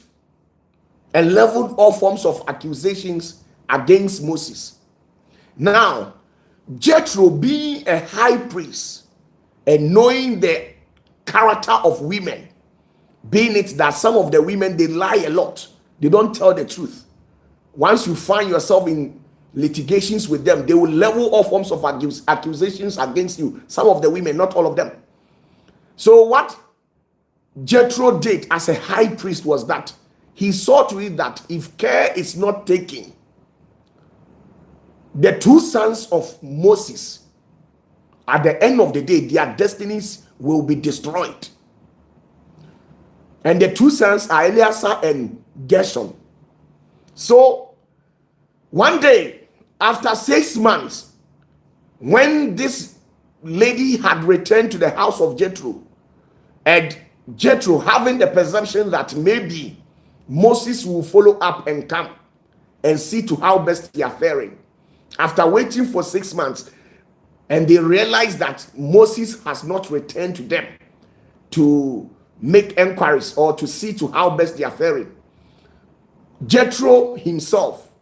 and leveled all forms of accusations against Moses. Now, Jethro, being a high priest and knowing the character of women, being it that some of the women, they lie a lot, they don't tell the truth. Once you find yourself in litigations with them, they will level all forms of accusations against you. Some of the women, not all of them. So what Jethro did as a high priest was that he saw to it that if care is not taken, the 2 sons of Moses, at the end of the day, their destinies will be destroyed. And the 2 sons are Eleazar and Gershom. So one day, after 6 months, when this lady had returned to the house of Jethro, and Jethro having the perception that maybe Moses will follow up and come and see to how best they are faring, after waiting for 6 months, and they realized that Moses has not returned to them to make enquiries or to see to how best they are faring, Jethro himself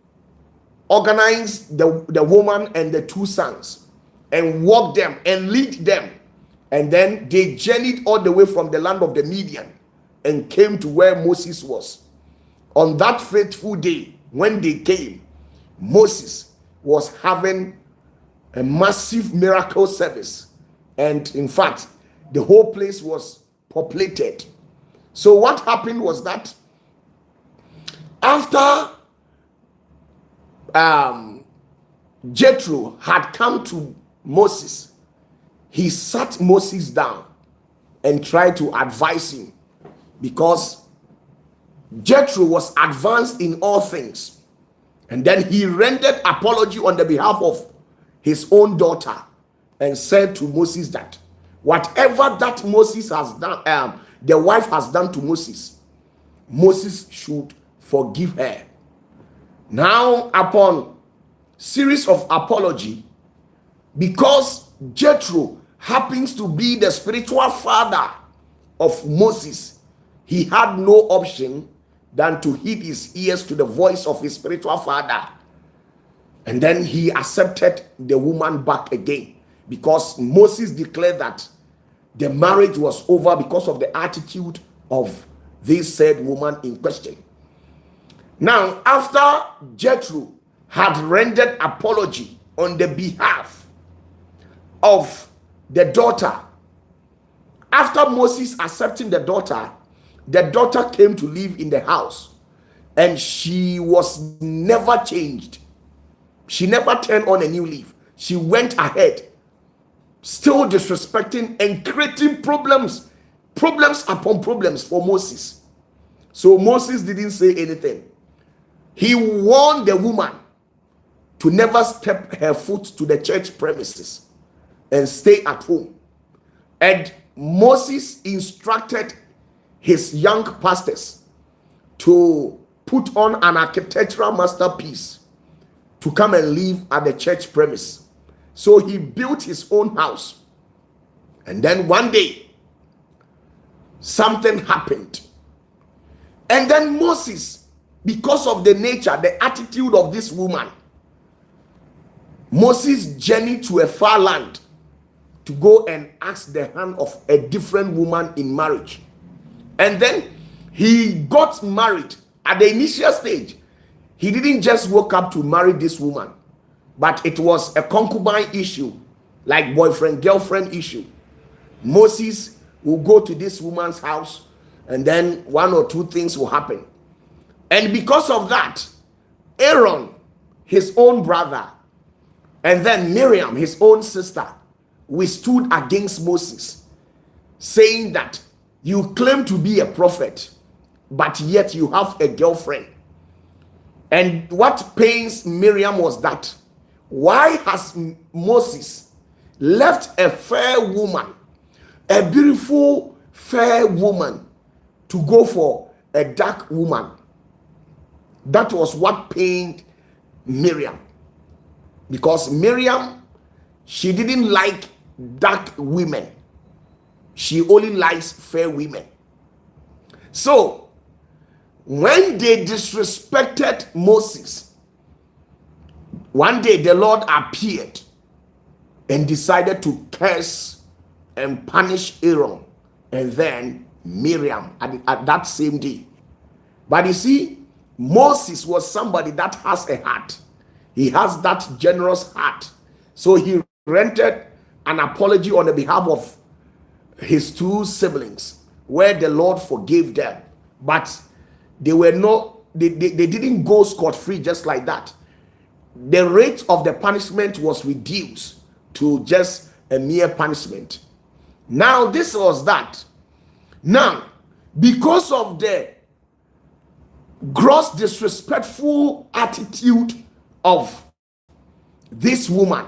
organized the woman and the 2 sons and walked them and lead them. And then they journeyed all the way from the land of the Midian and came to where Moses was. On that fateful day, when they came, Moses was having a massive miracle service. And in fact, the whole place was populated. So what happened was that after Jethro had come to Moses, he sat Moses down and tried to advise him, because Jethro was advanced in all things. And then he rendered apology on the behalf of his own daughter and said to Moses that whatever that Moses has done, the wife has done to Moses, Moses should forgive her. Now, upon series of apology, because Jethro happens to be the spiritual father of Moses, he had no option than to heed his ears to the voice of his spiritual father. And then he accepted the woman back again, because Moses declared that the marriage was over because of the attitude of this said woman in question. Now, after Jethro had rendered apology on the behalf of the daughter, after Moses accepting the daughter came to live in the house, and she was never changed. She never turned on a new leaf. She went ahead, still disrespecting and creating problems upon problems for Moses. So Moses didn't say anything. He warned the woman to never step her foot to the church premises and stay at home. And Moses instructed his young pastors to put on an architectural masterpiece to come and live at the church premise. So he built his own house. And then one day, something happened. And then Moses, because of the nature, the attitude of this woman, Moses journeyed to a far land to go and ask the hand of a different woman in marriage. And then he got married. At the initial stage, he didn't just wake up to marry this woman, but it was a concubine issue, like boyfriend girlfriend issue. Moses will go to this woman's house, and then one or two things will happen. And because of that, Aaron, his own brother, and then Miriam, his own sister, withstood against Moses, saying that you claim to be a prophet, but yet you have a girlfriend. And what pains Miriam was that, why has Moses left a fair woman, a beautiful fair woman, to go for a dark woman? That was what pained Miriam, because Miriam, she didn't like dark women. She only likes fair women. So when they disrespected Moses, one day the Lord appeared and decided to curse and punish Aaron and then Miriam at that same day. But you see, Moses was somebody that has a heart. He has that generous heart. So he rendered an apology on the behalf of his two siblings, where the Lord forgave them. But they didn't go scot-free just like that. The rate of the punishment was reduced to just a mere punishment. Now, this was that. Now, because of the gross disrespectful attitude of this woman,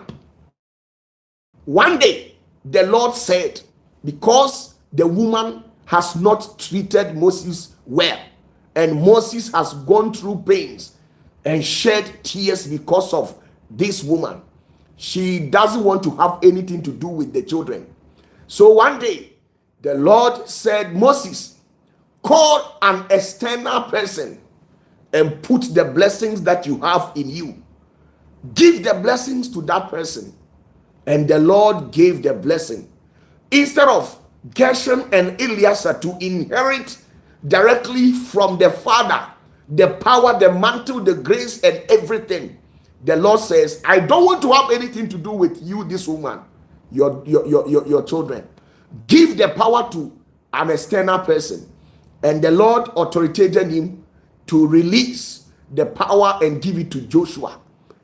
one day the Lord said, because the woman has not treated Moses well, and Moses has gone through pains and shed tears because of this woman, she doesn't want to have anything to do with the children. So one day the Lord said, Moses, call an external person and put the blessings that you have in you. Give the blessings to that person. And the Lord gave the blessing. Instead of Gershom and Eleazar to inherit directly from the father the power, the mantle, the grace, and everything, the Lord says, I don't want to have anything to do with you, this woman, your children. Give the power to an external person. And the Lord authoritated him to release the power and give it to Joshua.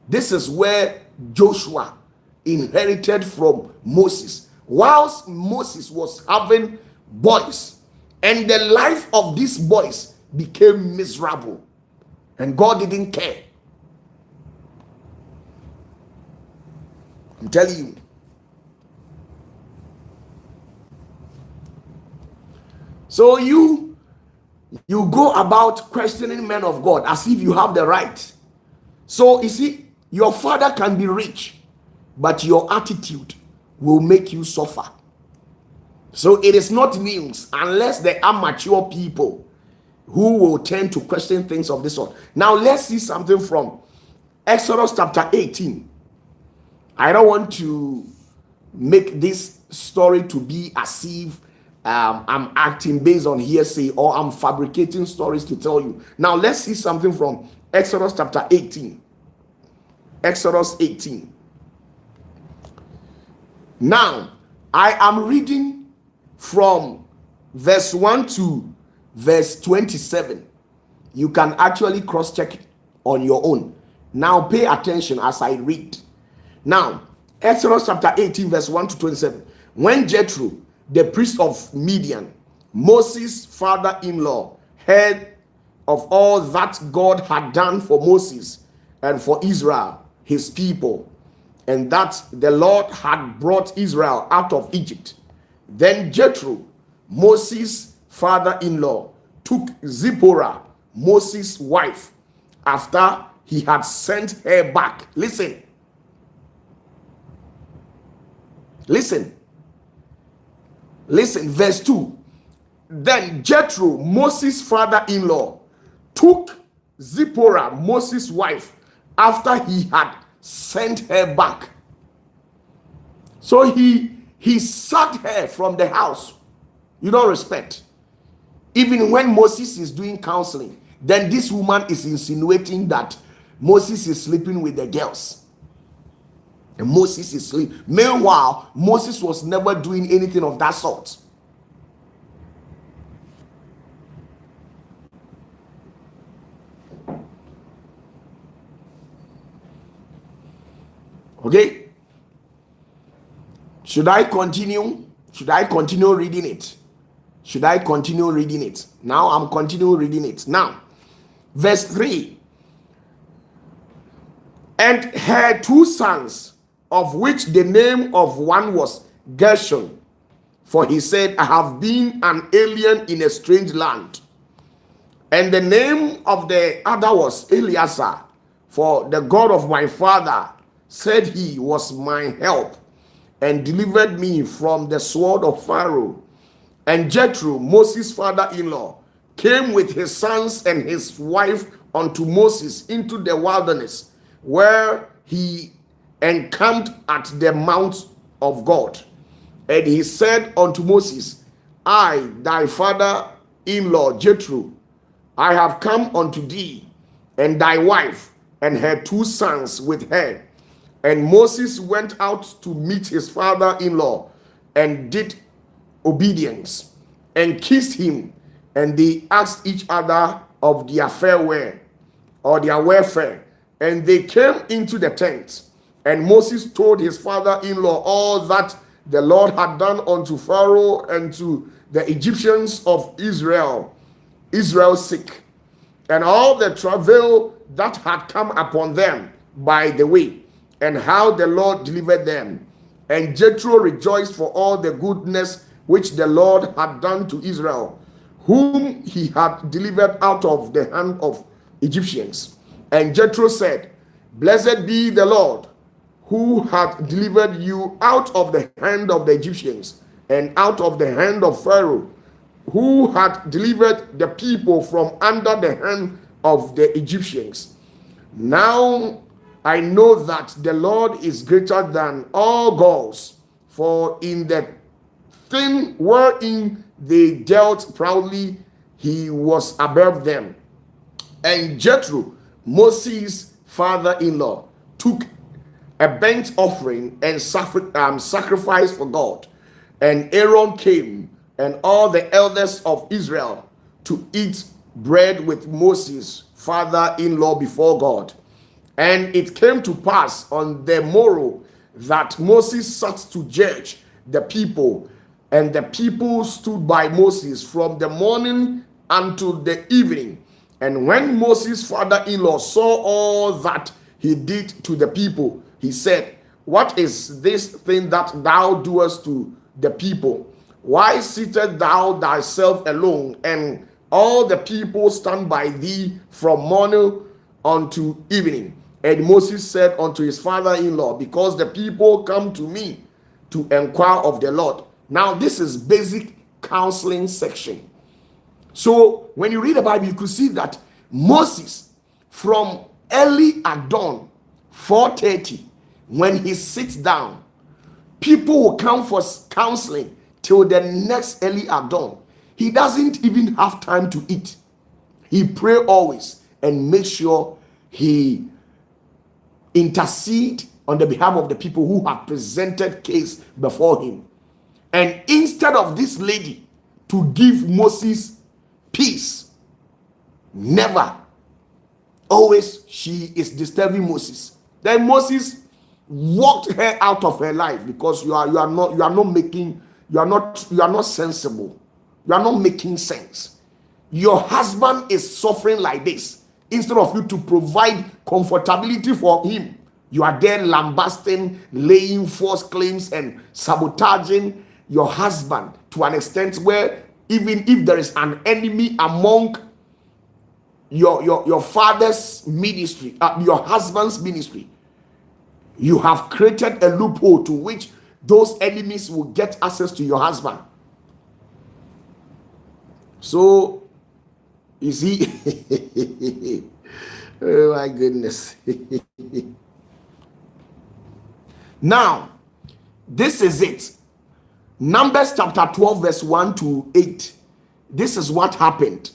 This is where Joshua inherited from Moses, whilst Moses was having boys, and the life of these boys became miserable, and God didn't care. I'm telling you. So you go about questioning men of God as if you have the right. So you see, your father can be rich, but your attitude will make you suffer. So it is not news unless there are mature people who will tend to question things of this sort. Now let's see something from Exodus chapter 18. I don't want to make this story to be as if I'm acting based on hearsay or I'm fabricating stories to tell you. Now let's see something from Exodus chapter 18. Exodus 18. Now, I am reading from verse 1 to verse 27. You can actually cross-check on your own. Now, pay attention as I read. Now, Exodus chapter 18, verse 1 to 27. When Jethro, the priest of Midian, Moses' father-in-law, heard of all that God had done for Moses and for Israel, his people, and that the Lord had brought Israel out of Egypt, then Jethro, Moses' father-in-law, took Zipporah, Moses' wife, after he had sent her back. Listen, verse 2. Then Jethro, Moses' father-in-law, took Zipporah, Moses' wife, after he had sent her back. So he sacked her from the house. You don't respect. Even when Moses is doing counseling, then this woman is insinuating that Moses is sleeping with the girls. And Moses is sleeping. Meanwhile, Moses was never doing anything of that sort. Okay? Should I continue? Should I continue reading it? Should I continue reading it? Now I'm continuing reading it. Now, verse 3. And her 2 sons, of which the name of one was Gershon, for he said, I have been an alien in a strange land. And the name of the other was Eleazar, for the God of my father said he was my help and delivered me from the sword of Pharaoh. And Jethro, Moses' father-in-law, came with his sons and his wife unto Moses into the wilderness, where he encamped at the mount of God. And he said unto Moses, I, thy father-in-law Jethro, I have come unto thee, and thy wife, and her 2 sons with her. And Moses went out to meet his father-in-law, and did obedience, and kissed him, and they asked each other of their farewell, or their welfare, and they came into the tent. And Moses told his father-in-law all that the Lord had done unto Pharaoh and to the Egyptians of Israel's sake, and all the travail that had come upon them by the way, and how the Lord delivered them. And Jethro rejoiced for all the goodness which the Lord had done to Israel, whom he had delivered out of the hand of Egyptians. And Jethro said, Blessed be the Lord, who hath delivered you out of the hand of the Egyptians, and out of the hand of Pharaoh, who had delivered the people from under the hand of the Egyptians. Now I know that the Lord is greater than all gods, for in the thing wherein they dealt proudly, he was above them. And Jethro, Moses' father-in-law, took a burnt offering and sacrifice for God. And Aaron came, and all the elders of Israel, to eat bread with Moses' father-in-law before God. And it came to pass on the morrow that Moses sat to judge the people, and the people stood by Moses from the morning until the evening. And when Moses' father-in-law saw all that he did to the people, he said, What is this thing that thou doest to the people? Why sittest thou thyself alone, and all the people stand by thee from morning unto evening? And Moses said unto his father-in-law, Because the people come to me to inquire of the Lord. Now, this is basic counseling section. So, when you read the Bible, you could see that Moses, from early at dawn, 4:30, when he sits down, people will come for counseling till the next early at dawn. He doesn't even have time to eat. He pray always and make sure he intercede on the behalf of the people who have presented case before him. And instead of this lady to give Moses peace, never, always she is disturbing Moses. Then Moses walked her out of her life, because you are not sensible. You are not making sense. Your husband is suffering like this. Instead of you to provide comfortability for him, you are there lambasting, laying false claims and sabotaging your husband to an extent where even if there is an enemy among your father's ministry, your husband's ministry, you have created a loophole to which those enemies will get access to your husband. So you see, oh my goodness. Now, this is it. Numbers chapter 12, verse 1 to 8. This is what happened.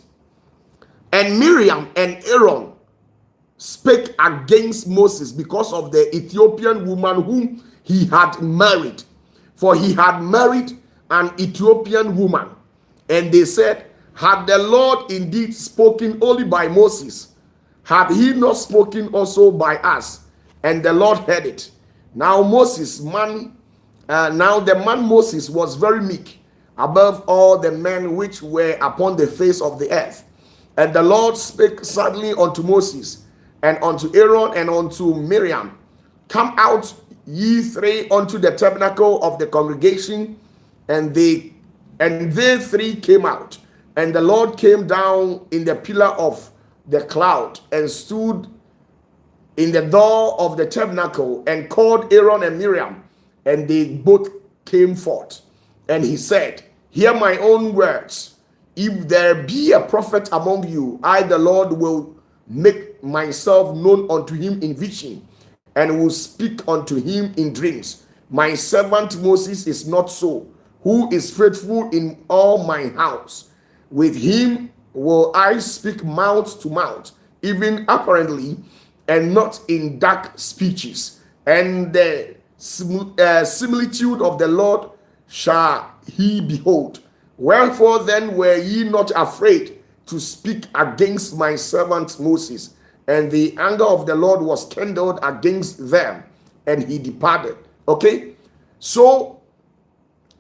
And Miriam and Aaron spake against Moses because of the Ethiopian woman whom he had married. For he had married an Ethiopian woman. And they said, had the Lord indeed spoken only by Moses, had he not spoken also by us? And the Lord heard it. Now the man Moses was very meek above all the men which were upon the face of the earth. And the Lord spake suddenly unto Moses, and unto Aaron, and unto Miriam, come out ye three unto the tabernacle of the congregation. And they three came out. And the Lord came down in the pillar of the cloud, and stood in the door of the tabernacle, and called Aaron and Miriam, and they both came forth. And he said, hear my own words. If there be a prophet among you, I the Lord will make myself known unto him in vision, and will speak unto him in dreams. My servant Moses is not so, who is faithful in all my house. With him will I speak mouth to mouth, even apparently, and not in dark speeches. And the similitude of the Lord shall he behold. Wherefore then were ye not afraid to speak against my servant Moses? And the anger of the Lord was kindled against them, and he departed. Okay, so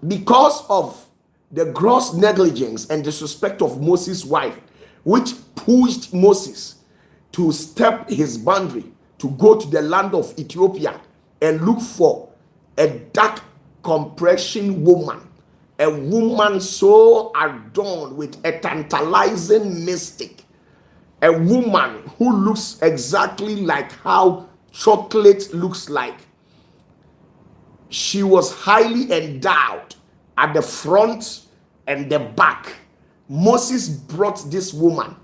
because of the gross negligence and disrespect of Moses' wife, which pushed Moses to step his boundary to go to the land of Ethiopia and look for a dark complexion woman, a woman so adorned with a tantalizing mystic, a woman who looks exactly like how chocolate looks like. She was highly endowed at the front and the back. Moses brought this woman,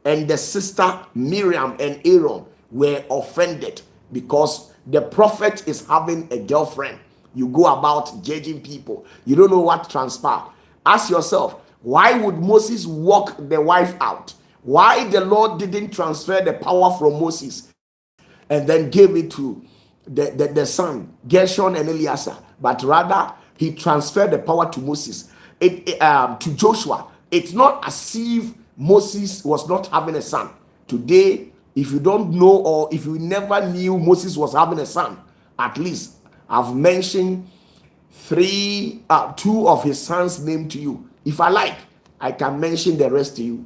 and the sister Miriam and Aaron were offended because the prophet is having a girlfriend. You go about judging people, you don't know what transpired. Ask yourself, why would Moses walk the wife out? Why the Lord didn't transfer the power from Moses and then gave it to the son Gershon and Eleazar, but rather he transferred the power to Moses, to Joshua. It's not as if Moses was not having a son. Today, if you don't know, or if you never knew Moses was having a son, at least I've mentioned two of his sons' name to you. If I like, I can mention the rest to you.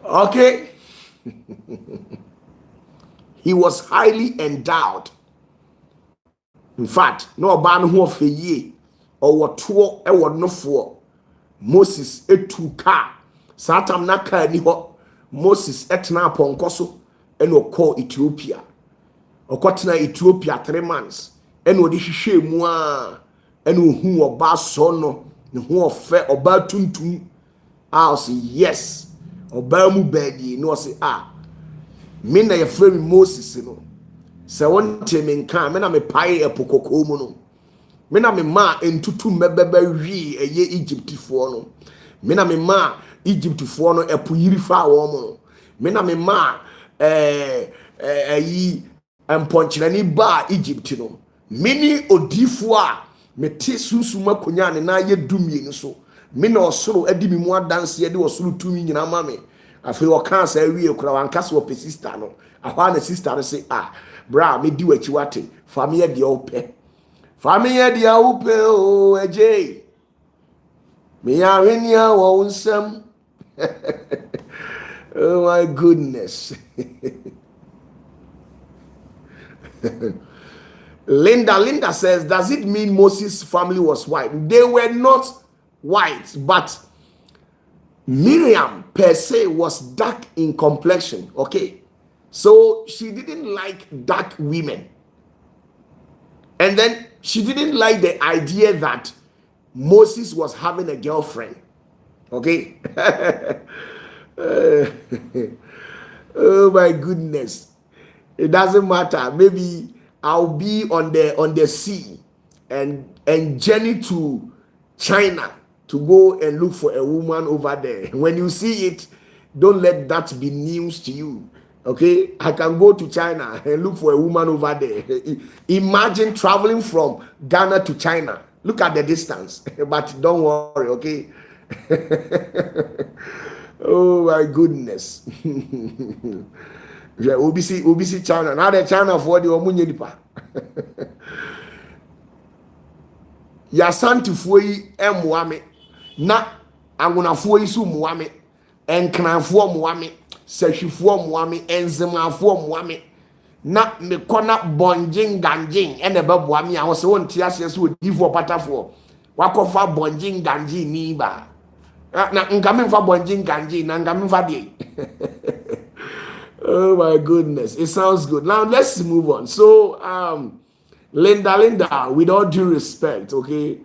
Okay. He was highly endowed. In fact, no ban who of a year or what two no for Moses etu car. Satam na car ni ho. Moses etna ponkoso eno call Ethiopia. Okotena Ethiopia 3 months. Eno di hwehwe mu a eno hu oba so no ne ho ofe oba tuntum. I'll say yes. Oba mu bedi no say me na ye frame Moses no. Se won teme nka me na me pae epokoko mu no. Me na me ma entutu mebebe wi eye Egyptifo no. Me na me ma Egyptifo no epo yiri fa wo mu no. Me na me ma ayi emponchirani ba Egypt no. Mini odifo a me te susuma konya ne na ye dumie ni so. Me na osoro adi mi mu adanse ye de osoro tumi nyina ma me. Afi o kan sa wi ekura wankase o pe sister no. Ahwa na sister no say bra me di wachi wate family de ope. Family de ope o eje. Me ya henia wo nsam. Oh my goodness. Linda says, does it mean Moses' family was white? They were not white, but Miriam per se was dark in complexion. Okay, so she didn't like dark women, and then she didn't like the idea that Moses was having a girlfriend. Okay. Oh my goodness. It doesn't matter. Maybe I'll be on the sea and journey to China to go and look for a woman over there. When you see it, don't let that be news to you. Okay, I can go to China and look for a woman over there. Imagine traveling from Ghana to China. Look at the distance, but don't worry, okay? Oh my goodness. Yeah, OBC China. Now the China for the Omunyenipa. Yasantifoɔ yi mmoa me na anwonafoɔ yi so mmoa me nkranfoɔ mmoa me sahwifoɔ mmoa me enzemafoɔ mmoa me na mekɔ na bɔngyen gangen ɛna ɛbɛboa me a wɔ sɛ wɔnte aseɛ sɛ odiifoɔ patafoɔ wakɔfa bɔngyen gangen ni ba na nka memfa bɔngyen gangen na nka memfa deɛ. Oh my goodness, it sounds good. Now let's move on. So Linda, with all due respect, okay.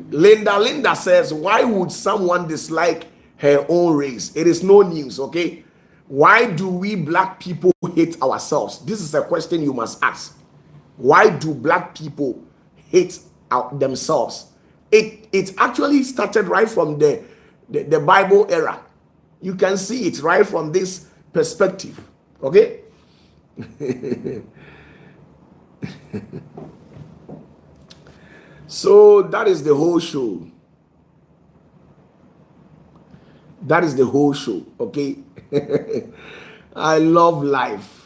Linda says, why would someone dislike her own race? It is no news, okay? Why do we black people hate ourselves? This is a question you must ask. Why do black people hate themselves? It actually started right from the Bible era. You can see it right from this perspective. Okay? So that is the whole show. That is the whole show. Okay? I love life.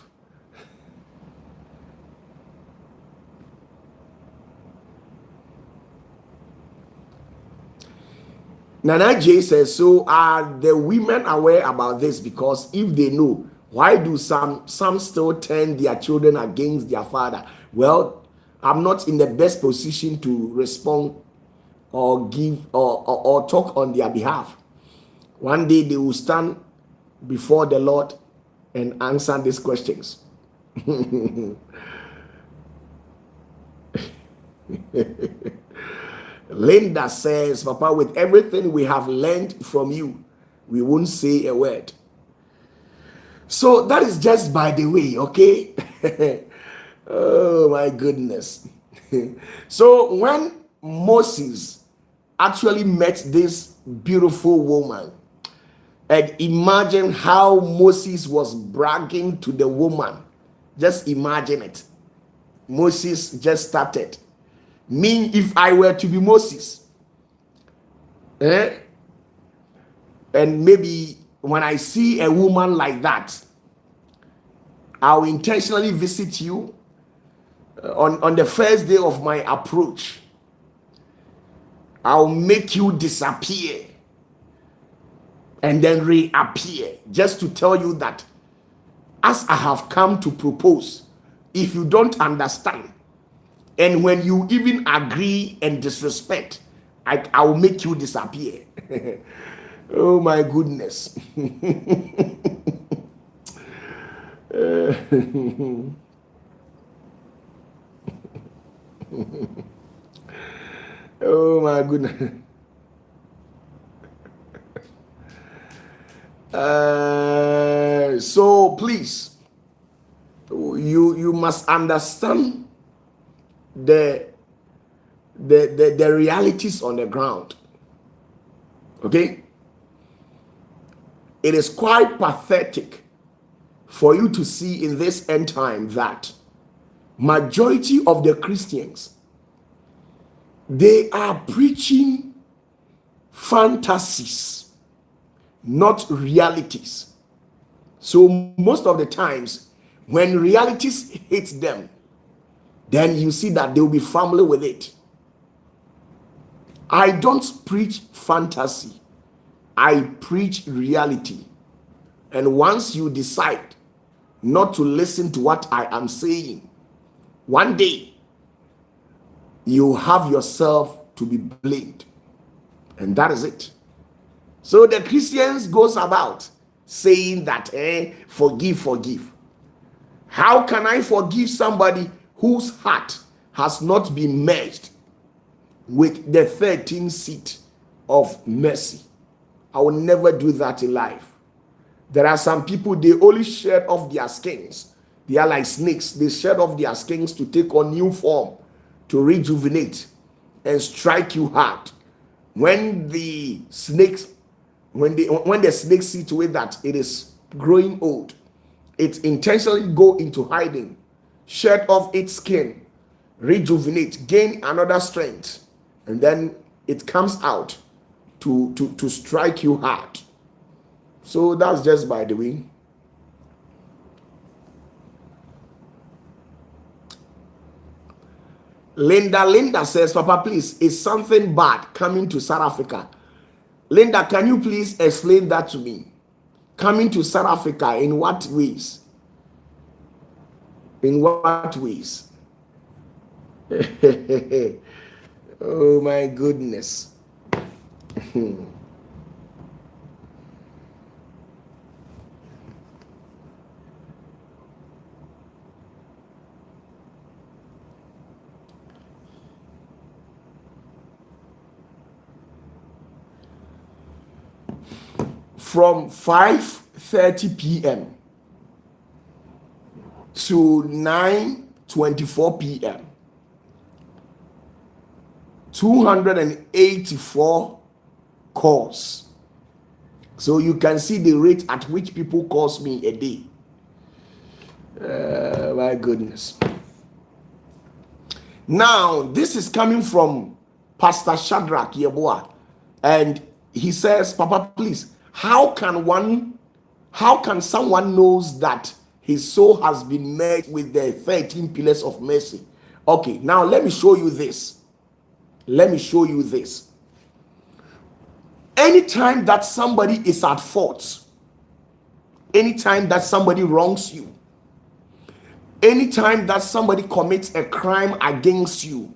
Nana J says, so are the women aware about this? Because if they know, why do some still turn their children against their father? Well, I'm not in the best position to respond or give or talk on their behalf. One day they will stand before the Lord and answer these questions. Linda says, Papa, with everything we have learned from you, we won't say a word. So that is just by the way, okay? Oh my goodness. So when Moses actually met this beautiful woman, and imagine how Moses was bragging to the woman. Just imagine it. Moses just started. Me, if I were to be Moses, and maybe when I see a woman like that, I'll intentionally visit you on the first day of my approach. I'll make you disappear and then reappear, just to tell you that as I have come to propose, if you don't understand, and when you even agree and disrespect, I will make you disappear. Oh my goodness. Oh my goodness. So please, you must understand the realities on the ground. Okay? It is quite pathetic for you to see in this end time that majority of the Christians, they are preaching fantasies, not realities. So most of the times when realities hit them, then you see that they will be familiar with it. I don't preach fantasy. I preach reality. And once you decide not to listen to what I am saying, one day you have yourself to be blamed. And that is it. So the Christians goes about saying that forgive. How can I forgive somebody whose heart has not been merged with the 13th seat of mercy? I will never do that in life. There are some people, they only shed off their skins. They are like snakes. They shed off their skins to take on new form, to rejuvenate and strike you hard. When the snakes, when the snake see to it that it is growing old, it intentionally go into hiding, shed off its skin, rejuvenate, gain another strength, and then it comes out to strike you hard. So that's just by the way. Linda says, Papa, please, is something bad coming to South Africa? Linda, can you please explain that to me? Coming to South Africa, in what ways? In what ways? Oh my goodness. From 5:30 p.m. to 9:24 p.m. 284 calls. So you can see the rate at which people calls me a day. My goodness. Now, this is coming from Pastor Shadrach Yeboah, and he says, Papa, please, how can someone knows that his soul has been merged with the 13 pillars of mercy? Okay, now let me show you this. Anytime that somebody is at fault, anytime that somebody wrongs you, anytime that somebody commits a crime against you,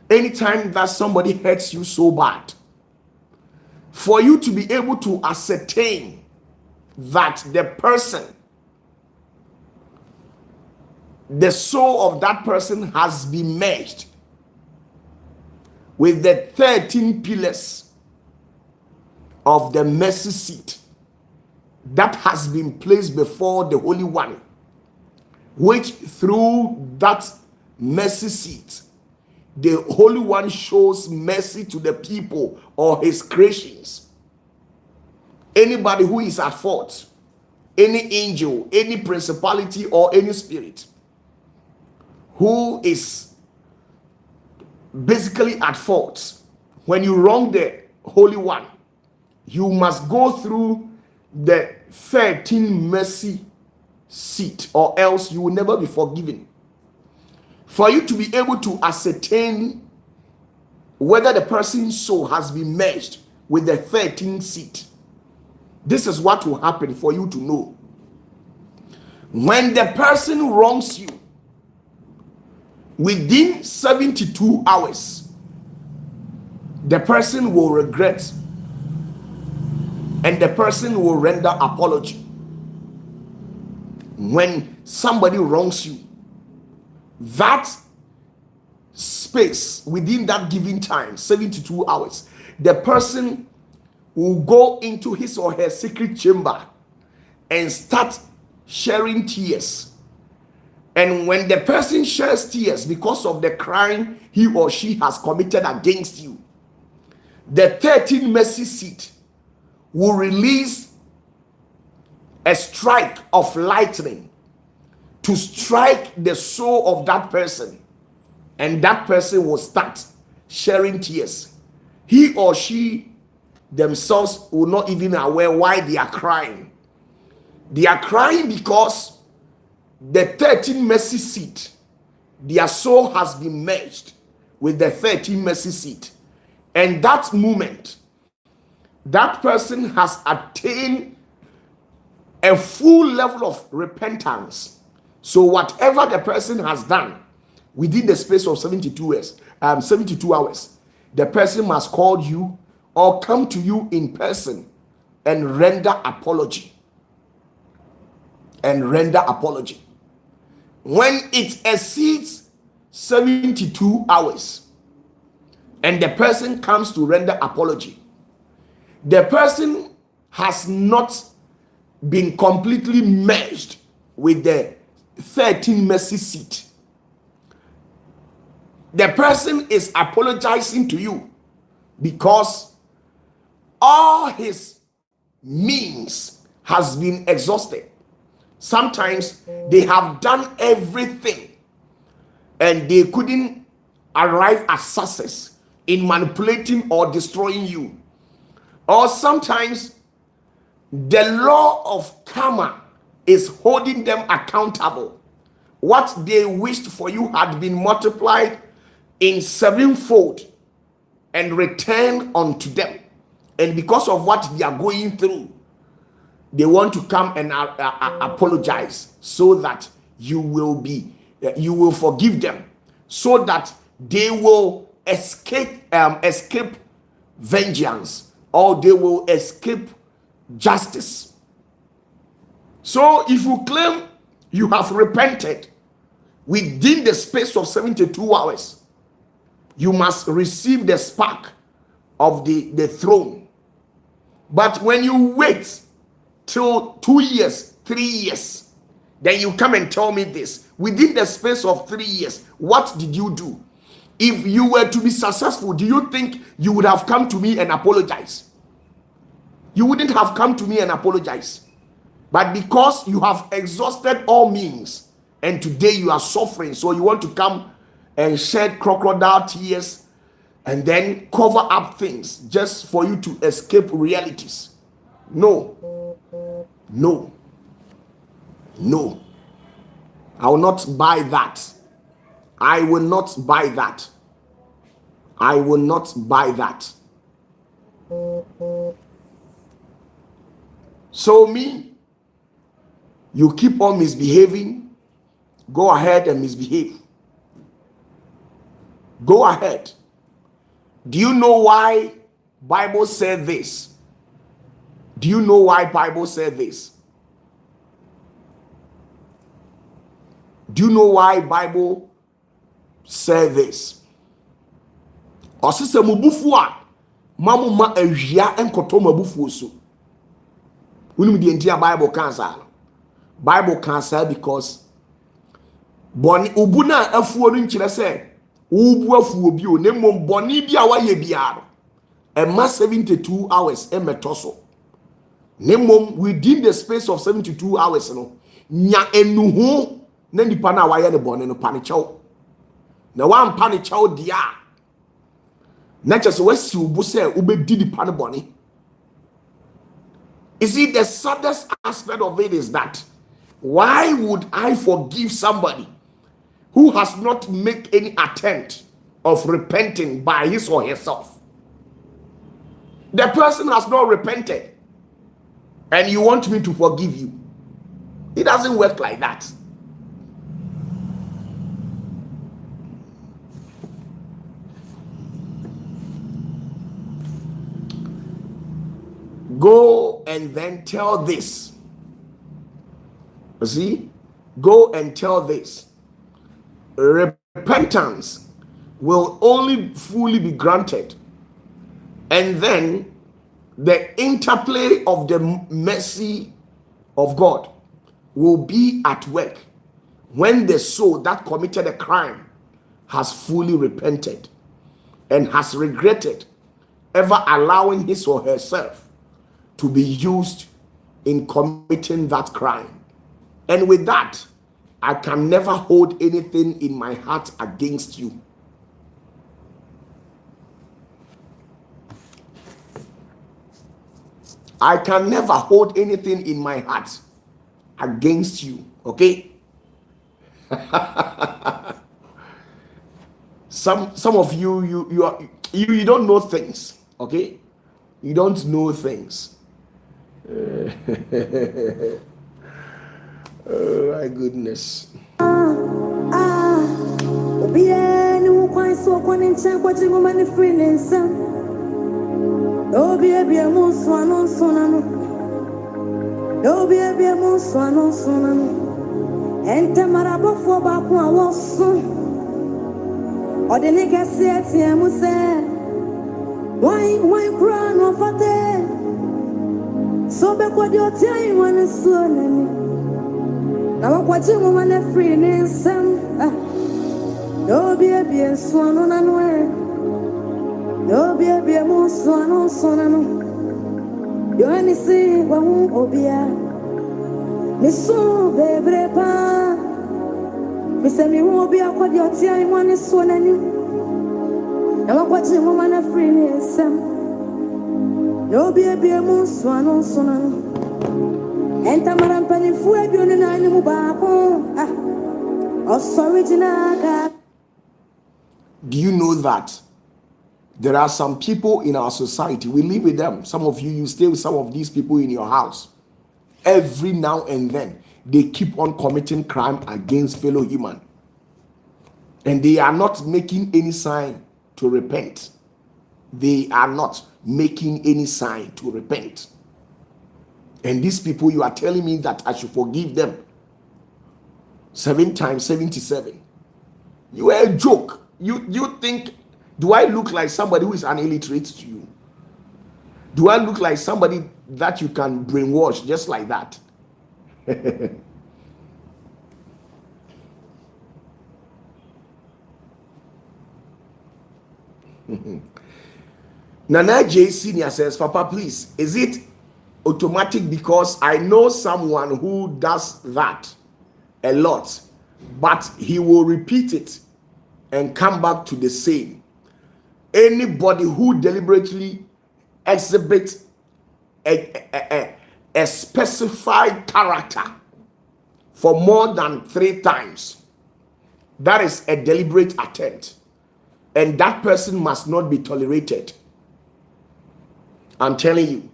anytime that somebody hurts you so bad, for you to be able to ascertain that the person, the soul of that person has been merged with the 13 pillars of the mercy seat that has been placed before the Holy One, which through that mercy seat, the Holy One shows mercy to the people or his creations. Anybody who is at fault, any angel, any principality, or any spirit who is basically at fault, when you wrong the Holy One, you must go through the 13 mercy seat, or else you will never be forgiven. For you to be able to ascertain whether the person's soul has been merged with the 13th seat, this is what will happen for you to know. When the person wrongs you, within 72 hours, the person will regret and the person will render apology. When somebody wrongs you, that space within that given time, 72 hours, the person will go into his or her secret chamber and start sharing tears. And when the person shares tears because of the crime he or she has committed against you, the 13th mercy seat will release a strike of lightning to strike the soul of that person, and that person will start sharing tears. He or she themselves will not even aware why they are crying. They are crying because the 13th mercy seat, their soul has been merged with the 13th mercy seat, and that moment, that person has attained a full level of repentance. So whatever the person has done within the space of 72 hours, the person must call you or come to you in person and render apology. And render apology. When it exceeds 72 hours and the person comes to render apology, the person has not been completely merged with the 13 mercy seat. The person is apologizing to you because all his means has been exhausted. Sometimes they have done everything and they couldn't arrive at success in manipulating or destroying you. Or sometimes the law of karma is holding them accountable. What they wished for you had been multiplied in sevenfold and returned unto them. And because of what they are going through, they want to come and apologize so that you will forgive them, so that they will escape vengeance, or they will escape justice. So if you claim you have repented within the space of 72 hours, you must receive the spark of the throne. But when you wait till 2 years, 3 years, then you come and tell me this. Within the space of 3 years, what did you do? If you were to be successful, do you think you would have come to me and apologize? You wouldn't have come to me and apologize. But because you have exhausted all means and today you are suffering, so you want to come and shed crocodile tears and then cover up things just for you to escape realities. No. No. No. I will not buy that. I will not buy that. I will not buy that. So me, you keep on misbehaving, go ahead and misbehave. Go ahead. Do you know why Bible said this? Do you know why Bible said this? Do you know why Bible said this? Osise mubufu a mamu ma awia enkoto mabufu so. Wonu di entia Bible cancel. Bible cancel because boni ubu na afuo no nkire se ubu afuo bi o ne mom boni bi a waye biaro. Emma 72 hours emetoso. Nemom within the space of 72 hours no nya enuhu na nipa na waye ne bone no panichew na wan panichew dia na chese wasi ubu se ubedi nipa ne bone. You see, the saddest aspect of it is that why would I forgive somebody who has not made any attempt of repenting by his or herself? The person has not repented and you want me to forgive you. It doesn't work like that. Go and then tell this. You see? Go and tell this. Repentance will only fully be granted, and then the interplay of the mercy of God will be at work when the soul that committed a crime has fully repented and has regretted ever allowing his or herself to be used in committing that crime. And with that, I can never hold anything in my heart against you. I can never hold anything in my heart against you, okay? Some of you don't know things, okay? You don't know things. Oh my goodness. be a moon, swan on sonano. No be a moon, swan on sonano. And Tamarabo for Bakwa was soon. Or the nigga said, Tiamu said, why crown of a day? So back what your time when it's soon. Now what you want a free name, some. No be a swan on a way. No be a moon, swan on sonano. You only see one obia. Miss so baby pa. Miss me won't be a what your time when it's soon. Now what you want a free name, some. No be a moon, swan on sonano. And Tamaran Penny Fueg on an animal bako. Original. Do you know that there are some people in our society, we live with them. Some of you stay with some of these people in your house. Every now and then, they keep on committing crime against fellow human. And they are not making any sign to repent. They are not making any sign to repent. And these people, you are telling me that I should forgive them 7 times 77. You are a joke. You think, do I look like somebody who is an illiterate to you? Do I look like somebody that you can brainwash just like that? Nana J Senior says, Papa, please, is it automatic because I know someone who does that a lot, but he will repeat it and come back to the same? Anybody who deliberately exhibits a specified character for more than 3 times, that is a deliberate attempt, and that person must not be tolerated. I'm telling you.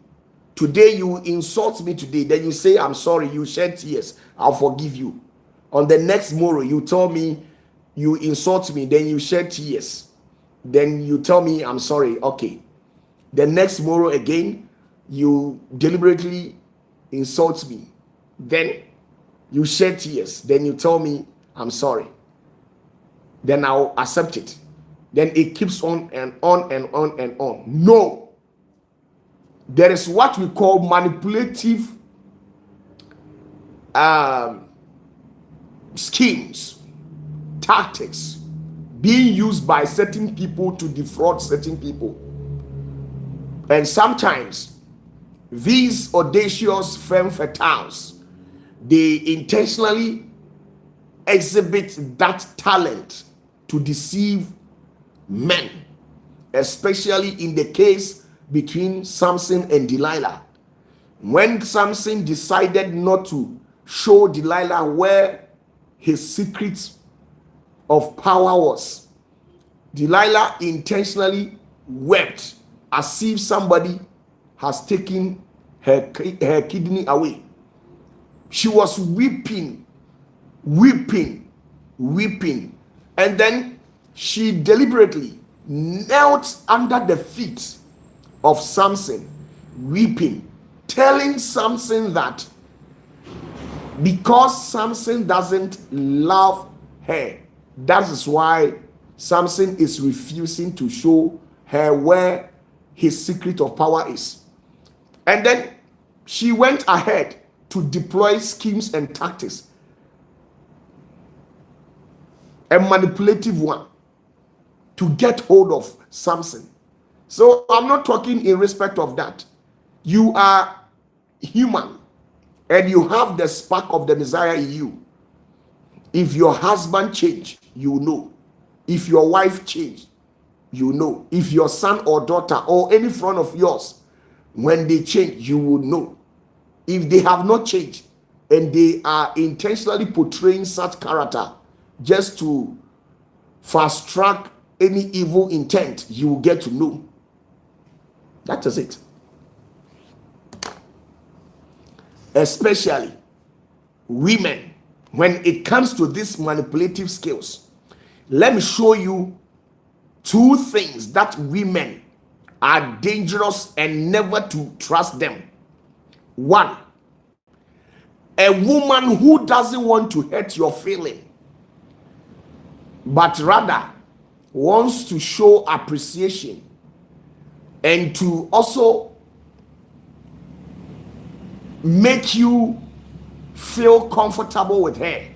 Today you insult me today, then you say I'm sorry, you shed tears, I'll forgive you. On the next morrow you tell me you insult me, then you shed tears, then you tell me I'm sorry, okay. The next morrow again you deliberately insult me, then you shed tears, then you tell me I'm sorry, then I'll accept it. Then it keeps on and on and on and on. No. There is what we call manipulative schemes, tactics being used by certain people to defraud certain people. And sometimes these audacious femme fatales, they intentionally exhibit that talent to deceive men, especially in the case between Samson and Delilah. When Samson decided not to show Delilah where his secret of power was, Delilah intentionally wept as if somebody has taken her kidney away. She was weeping, and then she deliberately knelt under the feet of Samson, weeping, telling Samson that because Samson doesn't love her, that is why Samson is refusing to show her where his secret of power is. And then she went ahead to deploy schemes and tactics, a manipulative one, to get hold of Samson. So I'm not talking in respect of that. You are human and you have the spark of the Messiah in you. If your husband changed, you know. If your wife changed, you know. If your son or daughter or any friend of yours, when they change, you will know. If they have not changed and they are intentionally portraying such character just to fast track any evil intent, you will get to know. That is it. Especially women, when it comes to these manipulative skills, let me show you 2 things that women are dangerous and never to trust them. One, a woman who doesn't want to hurt your feeling, but rather wants to show appreciation and to also make you feel comfortable with her.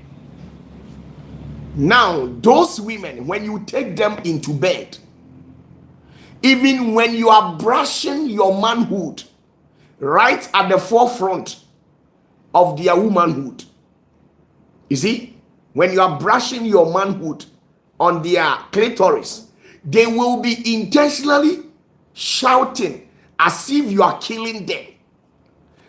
Now, those women, when you take them into bed, even when you are brushing your manhood right at the forefront of their womanhood, you see, when you are brushing your manhood on their clitoris, they will be intentionally shouting as if you are killing them.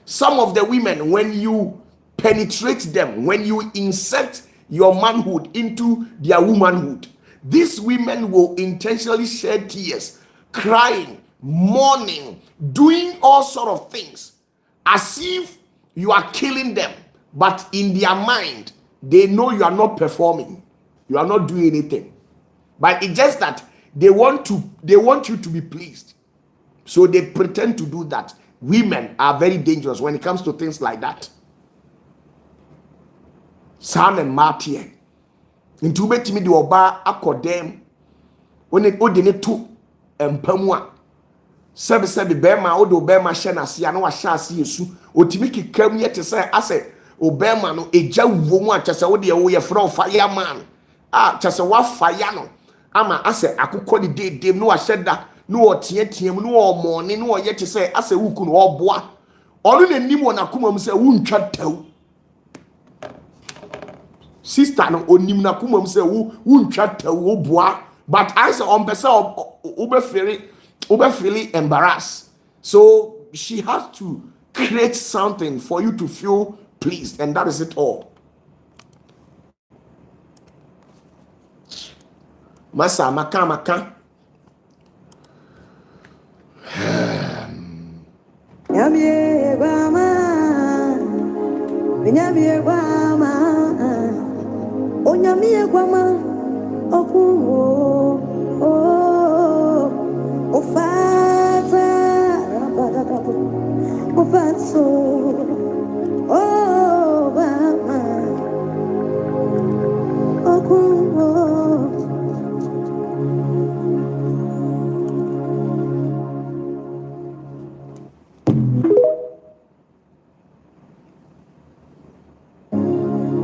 Some of the women, when you penetrate them, when you insert your manhood into their womanhood, these women will intentionally shed tears, crying, mourning, doing all sort of things as if you are killing them. But in their mind, they know you are not performing, you are not doing anything, but it's just that they want you to be pleased, so they pretend to do that. Women are very dangerous when it comes to things like that. Sam and Marty into betimi de oba akodem when it odine to empamua sebe bema odo bema hye na ase na wa hye ase yesu otimi kikam yete say ase obema no eja wo mu achase wo de wo ye fro fireman chase wa fire no ama ase akukọ de dedem no wa hyeda no otietiam no omone no yete say ase wuku no oboa onu na nim wona komam say wuntwa taw sister no onim na komam say wuntwa taw oboa. But I say on person ube feeling embarrassed, so she has to create something for you to feel pleased, and that is it all. Masa maka Nyamie guama onyamie guama okuwo ofata ofatso bama okuwo.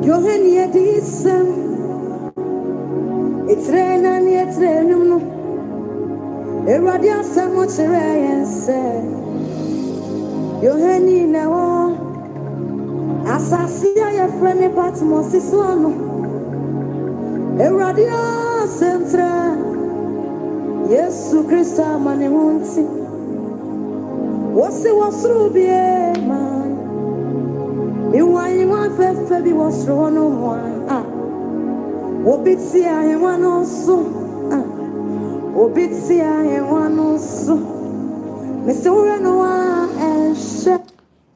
Yohani edisem etrena ni etrenum no eradi asamo chere yense Yohani na wo asasi ya frene Patmos so no eradi asentra Yesu Kristo mane wonti wose wasrubie man iwai wa fefe bi wasro no mo obitia hewano so obitia hewano so mesura no wa enshe.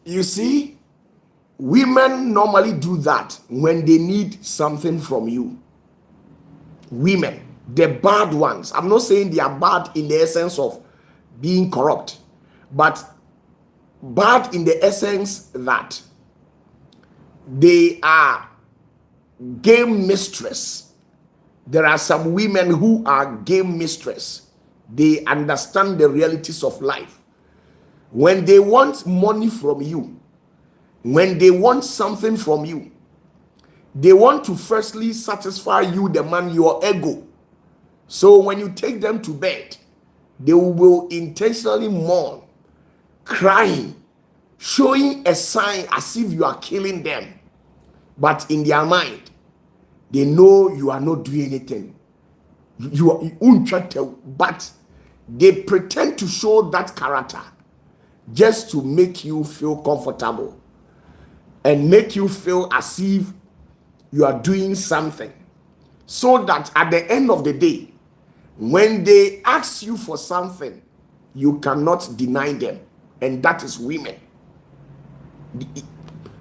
You see, women normally do that when they need something from you. Women, the bad ones, I'm not saying they are bad in the essence of being corrupt, but bad in the essence that they are game mistress. There are some women who are game mistress. They understand the realities of life. When they want money from you, when they want something from you, they want to firstly satisfy you, the man, your ego. So when you take them to bed, they will intentionally mourn, crying, showing a sign as if you are killing them. But in their mind, they know you are not doing anything. You are uncharted, but they pretend to show that character just to make you feel comfortable and make you feel as if you are doing something, so that at the end of the day, when they ask you for something, you cannot deny them. And that is women.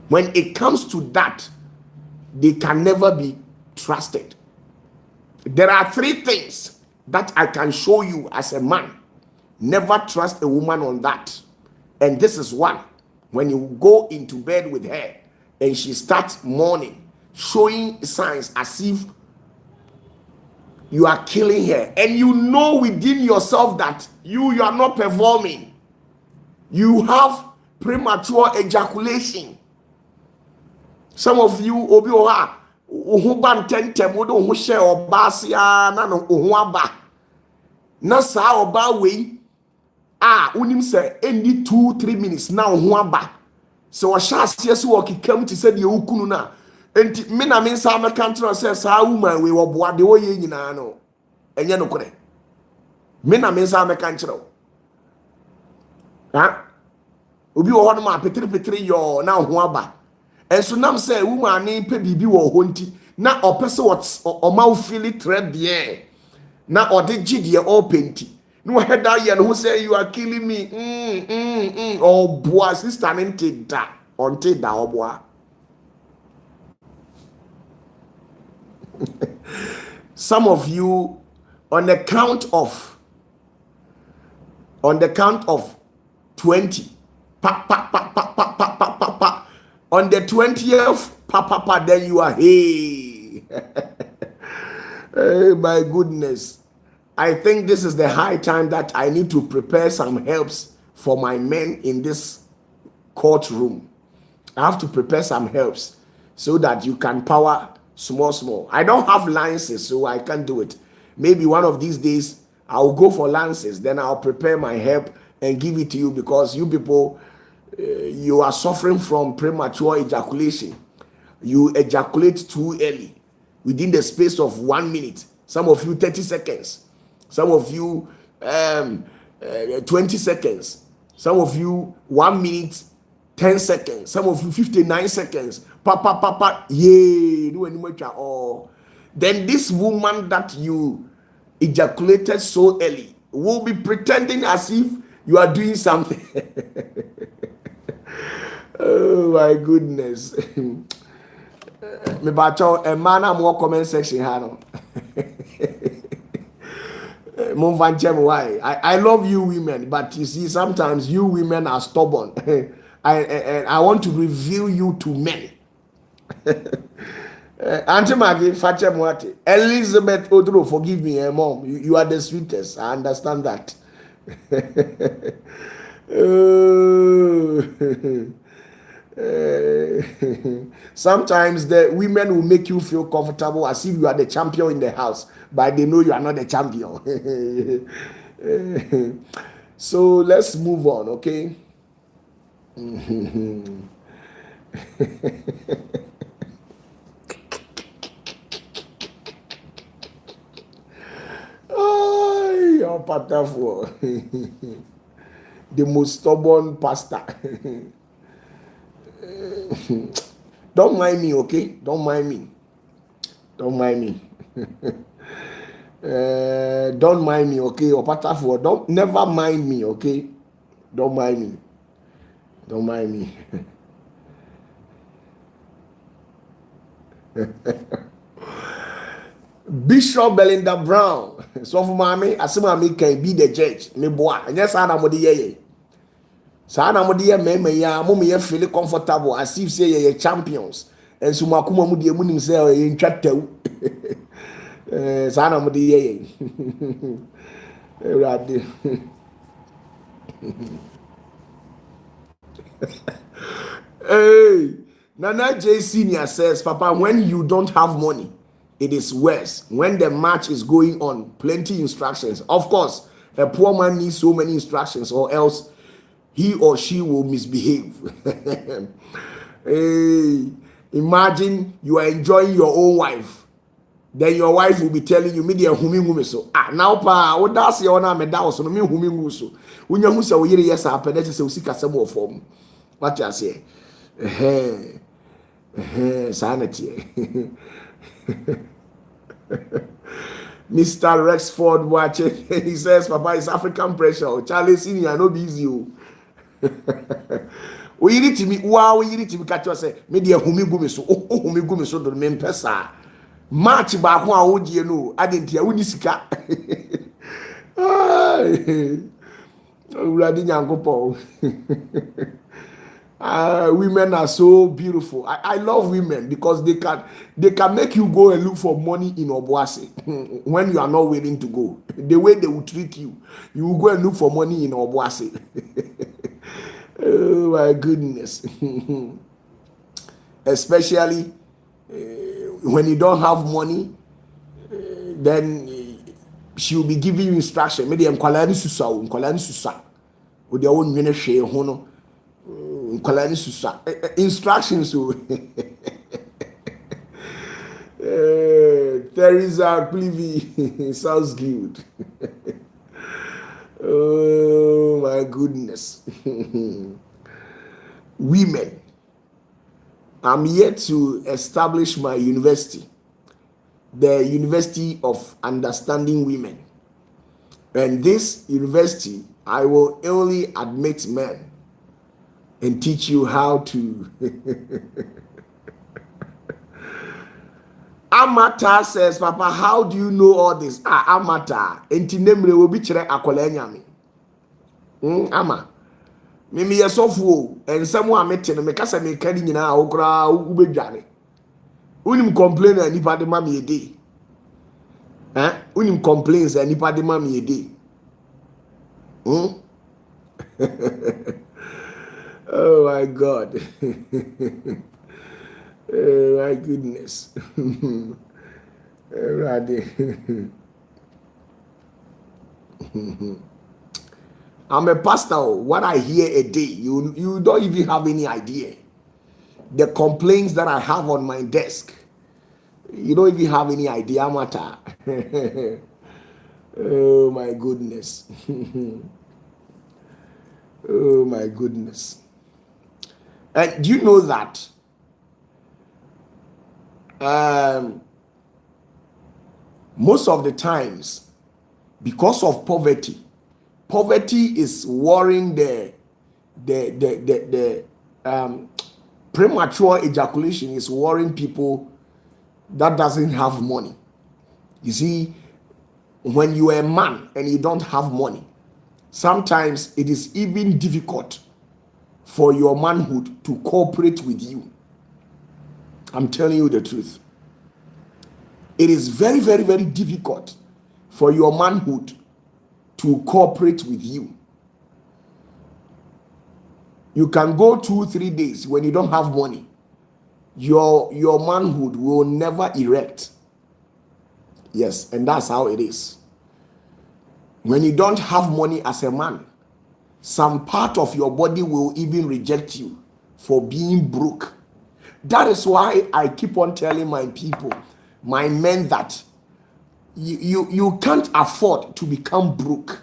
When it comes to that, they can never be trusted. There are three things that I can show you as a man Never trust a woman on that. And this is one. When you go into bed with her and she starts mourning, showing signs as if you are killing her, and you know within yourself that you are not performing, you have premature ejaculation. Some of you obi oha uhuban tentem wo do ho hye oba sia na no ohu aba na sa oba we unim say any 2-3 minutes na ohu aba so o sha asie so o kikam ti se de ukunu na enti me na me nsa meka ntro say sa woman we wo boa de wo ye nyina no enye no kore me na me nsa meka ntro obi wo ho no ma petri yo na ohu aba. And so now say woman ni pe bibi wo honti na opese what o ma feel thread there na o de gide o penti no head out here who say you are killing me oh boy sister nti da onti da oboa. Some of you on the count of 20 pa on the 20th, papa, then you are hey. Oh my goodness. I think this is the high time that I need to prepare some helps for my men in this courtroom. I have to prepare some helps so that you can power small. I don't have lances, so I can't do it. Maybe one of these days, I'll go for lances. Then I'll prepare my help and give it to you because you people, you are suffering from premature ejaculation. You ejaculate too early within the space of 1 minute. Some of you 30 seconds. Some of you 20 seconds. Some of you 1 minute 10 seconds. Some of you 59 seconds. Papa, yay. Then this woman that you ejaculated so early will be pretending as if you are doing something. Oh my goodness. Me bacho a man am more comment section hano. Why? I love you women, but you see sometimes you women are stubborn. I want to reveal you to men. Auntie Maggie, Fache Mwati, Elizabeth Odro, forgive me, mom. You are the sweetest. I understand that. Sometimes the women will make you feel comfortable as if you are the champion in the house, but they know you are not the champion. So let's move on, okay? OPATAFUOR. The most stubborn pastor. Don't mind me, okay? Don't mind me. Don't mind me. Don't mind me, okay? OPATAFUOR. Don't never mind me, okay? Don't mind me. Don't mind me. Bishop Belinda Brown. So for mommy, asema can be the judge. Me boy. And yes, I am the Sana mo de me ya mo me feel comfortable as if say ye champions. And so makuma mu de mu nim say ye ntwataw. Sana mo de ye. Erade. Hey, Nana J Senior says, Papa, when you don't have money, it is worse. When the match is going on, plenty instructions. Of course, a poor man needs so many instructions, or else he or she will misbehave. Hey, imagine you are enjoying your own wife. Then your wife will be telling you, media humi so. Now pa, what does your name me so no me humi so. When you say we yes happen, that is a usika some form. What you say? Sanity. Mr. Rexford watching. He says, Papa, it's African pressure. Charlie Senior, no be easy. We need to me. Wow, we need to catch us. Media humi gumi so. Humi gumi so do me pesa. Match back one old you know. I didn't hear unisika. Uradi Nyankopo. Women are so beautiful. I love women because they can make you go and look for money in Obuasi when you are not willing to go. The way they will treat you, you will go and look for money in Obuasi. Oh my goodness. Especially when you don't have money, then she will be giving you instruction. Maybe nkwalani susa. With their own share hono. Nkwalani susa. Instructions. Teresa Clevey sounds good. Oh my goodness. Women. I'm yet to establish my university, the University of Understanding Women. And this university, I will only admit men and teach you how to. Amata says, Papa, how do you know all this? Amata. Enti nemre will be chere akwala nyame. Ama. Mimi yesofu and someone mete no mekasa me kadi nyina okra ubedwane. Unim complain nipa de ma me ede. Unim complains nipa de ma me ede. Oh my God. Oh my goodness. I'm a pastor. What I hear a day, you don't even have any idea. The complaints that I have on my desk, you don't even have any idea, matter. Oh my goodness. Oh my goodness. And do you know that most of the times, because of poverty is worrying the premature ejaculation is worrying people that doesn't have money. You see, when you are a man and you don't have money, sometimes it is even difficult for your manhood to cooperate with you. I'm telling you the truth. It is very, very, very difficult for your manhood to cooperate with you. You can go 2-3 days when you don't have money. Your manhood will never erect. Yes, and that's how it is. When you don't have money as a man, some part of your body will even reject you for being broke. That is why I keep on telling my people, my men, that you can't afford to become broke.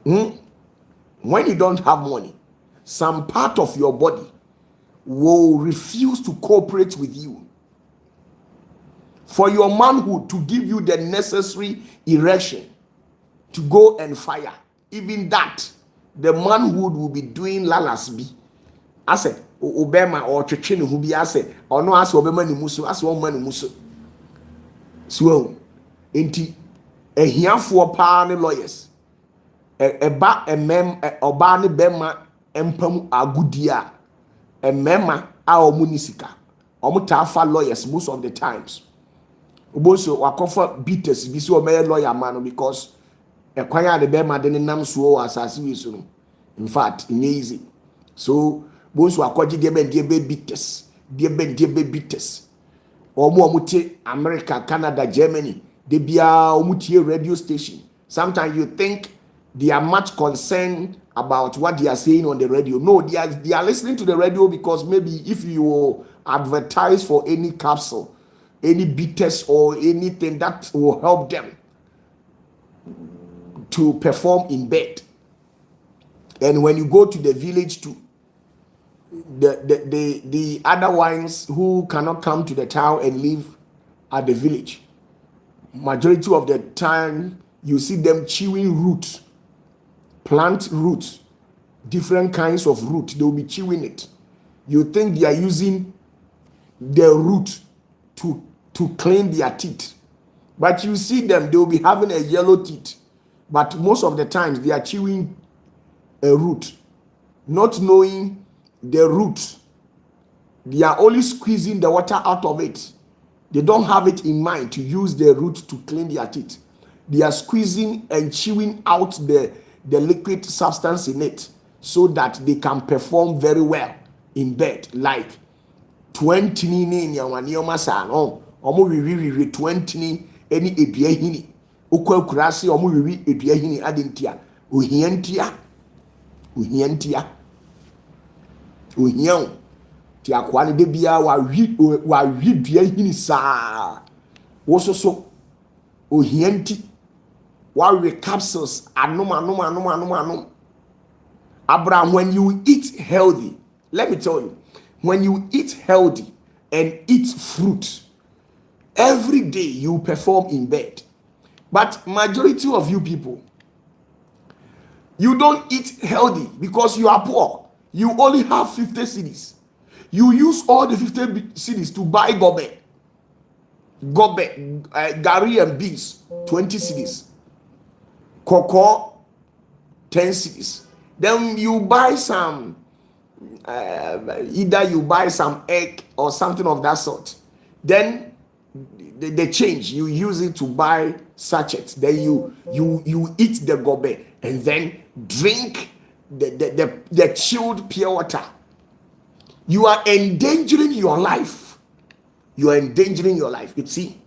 When you don't have money, some part of your body will refuse to cooperate with you. For your manhood to give you the necessary erection to go and fire, even that, the manhood will be doing lalasby. I said, Obama or Chechene who be I said, or no, as Obama ni musu, as one man musu. So, enti, a here for party lawyers, a ba a mem, a bani bema, empam agudia, a mema, our munisika, omutafa lawyers most of the times. Oboso wakofa beaters bi so o lawyer man because ekwanya de be ma de nam so asase wi so no. In fact, it's easy. So bonso akoji de be beaters, de be beaters. Omo America, Canada, Germany, they be a radio station. Sometimes you think they are much concerned about what they are saying on the radio. No, they are listening to the radio because maybe if you advertise for any capsule, any beaters or anything that will help them to perform in bed. And when you go to the village too, the other ones who cannot come to the town and live at the village, majority of the time you see them chewing roots, plant roots, different kinds of root. They will be chewing it. You think they are using the root to clean their teeth, but you see them, they will be having a yellow teeth but most of the times they are chewing a root, not knowing the root. They are only squeezing the water out of it. They don't have it in mind to use the root to clean their teeth. They are squeezing and chewing out the liquid substance in it so that they can perform very well in bed. Like 20 ni nyawanioma san omo wiwi 20 ni eni edua hini okwa kurase omo wiwi edua hini adentia ohiantia ti akwa ne de bia wa wi dua hini saa wososo ohianti wa wi capsules anum. Abraham, when you eat healthy, let me tell you, when you eat healthy and eat fruit every day, you perform in bed. But majority of you people, you don't eat healthy because you are poor. You only have 50 cedis. You use all the 50 cedis to buy gobe, gari and beans, 20 cedis, cocoa, 10 cedis. Then you buy some, either you buy some egg or something of that sort. Then the change, you use it to buy sachets. Then you eat the gobe and then drink the chilled pure water. You are endangering your life. You are endangering your life. You see.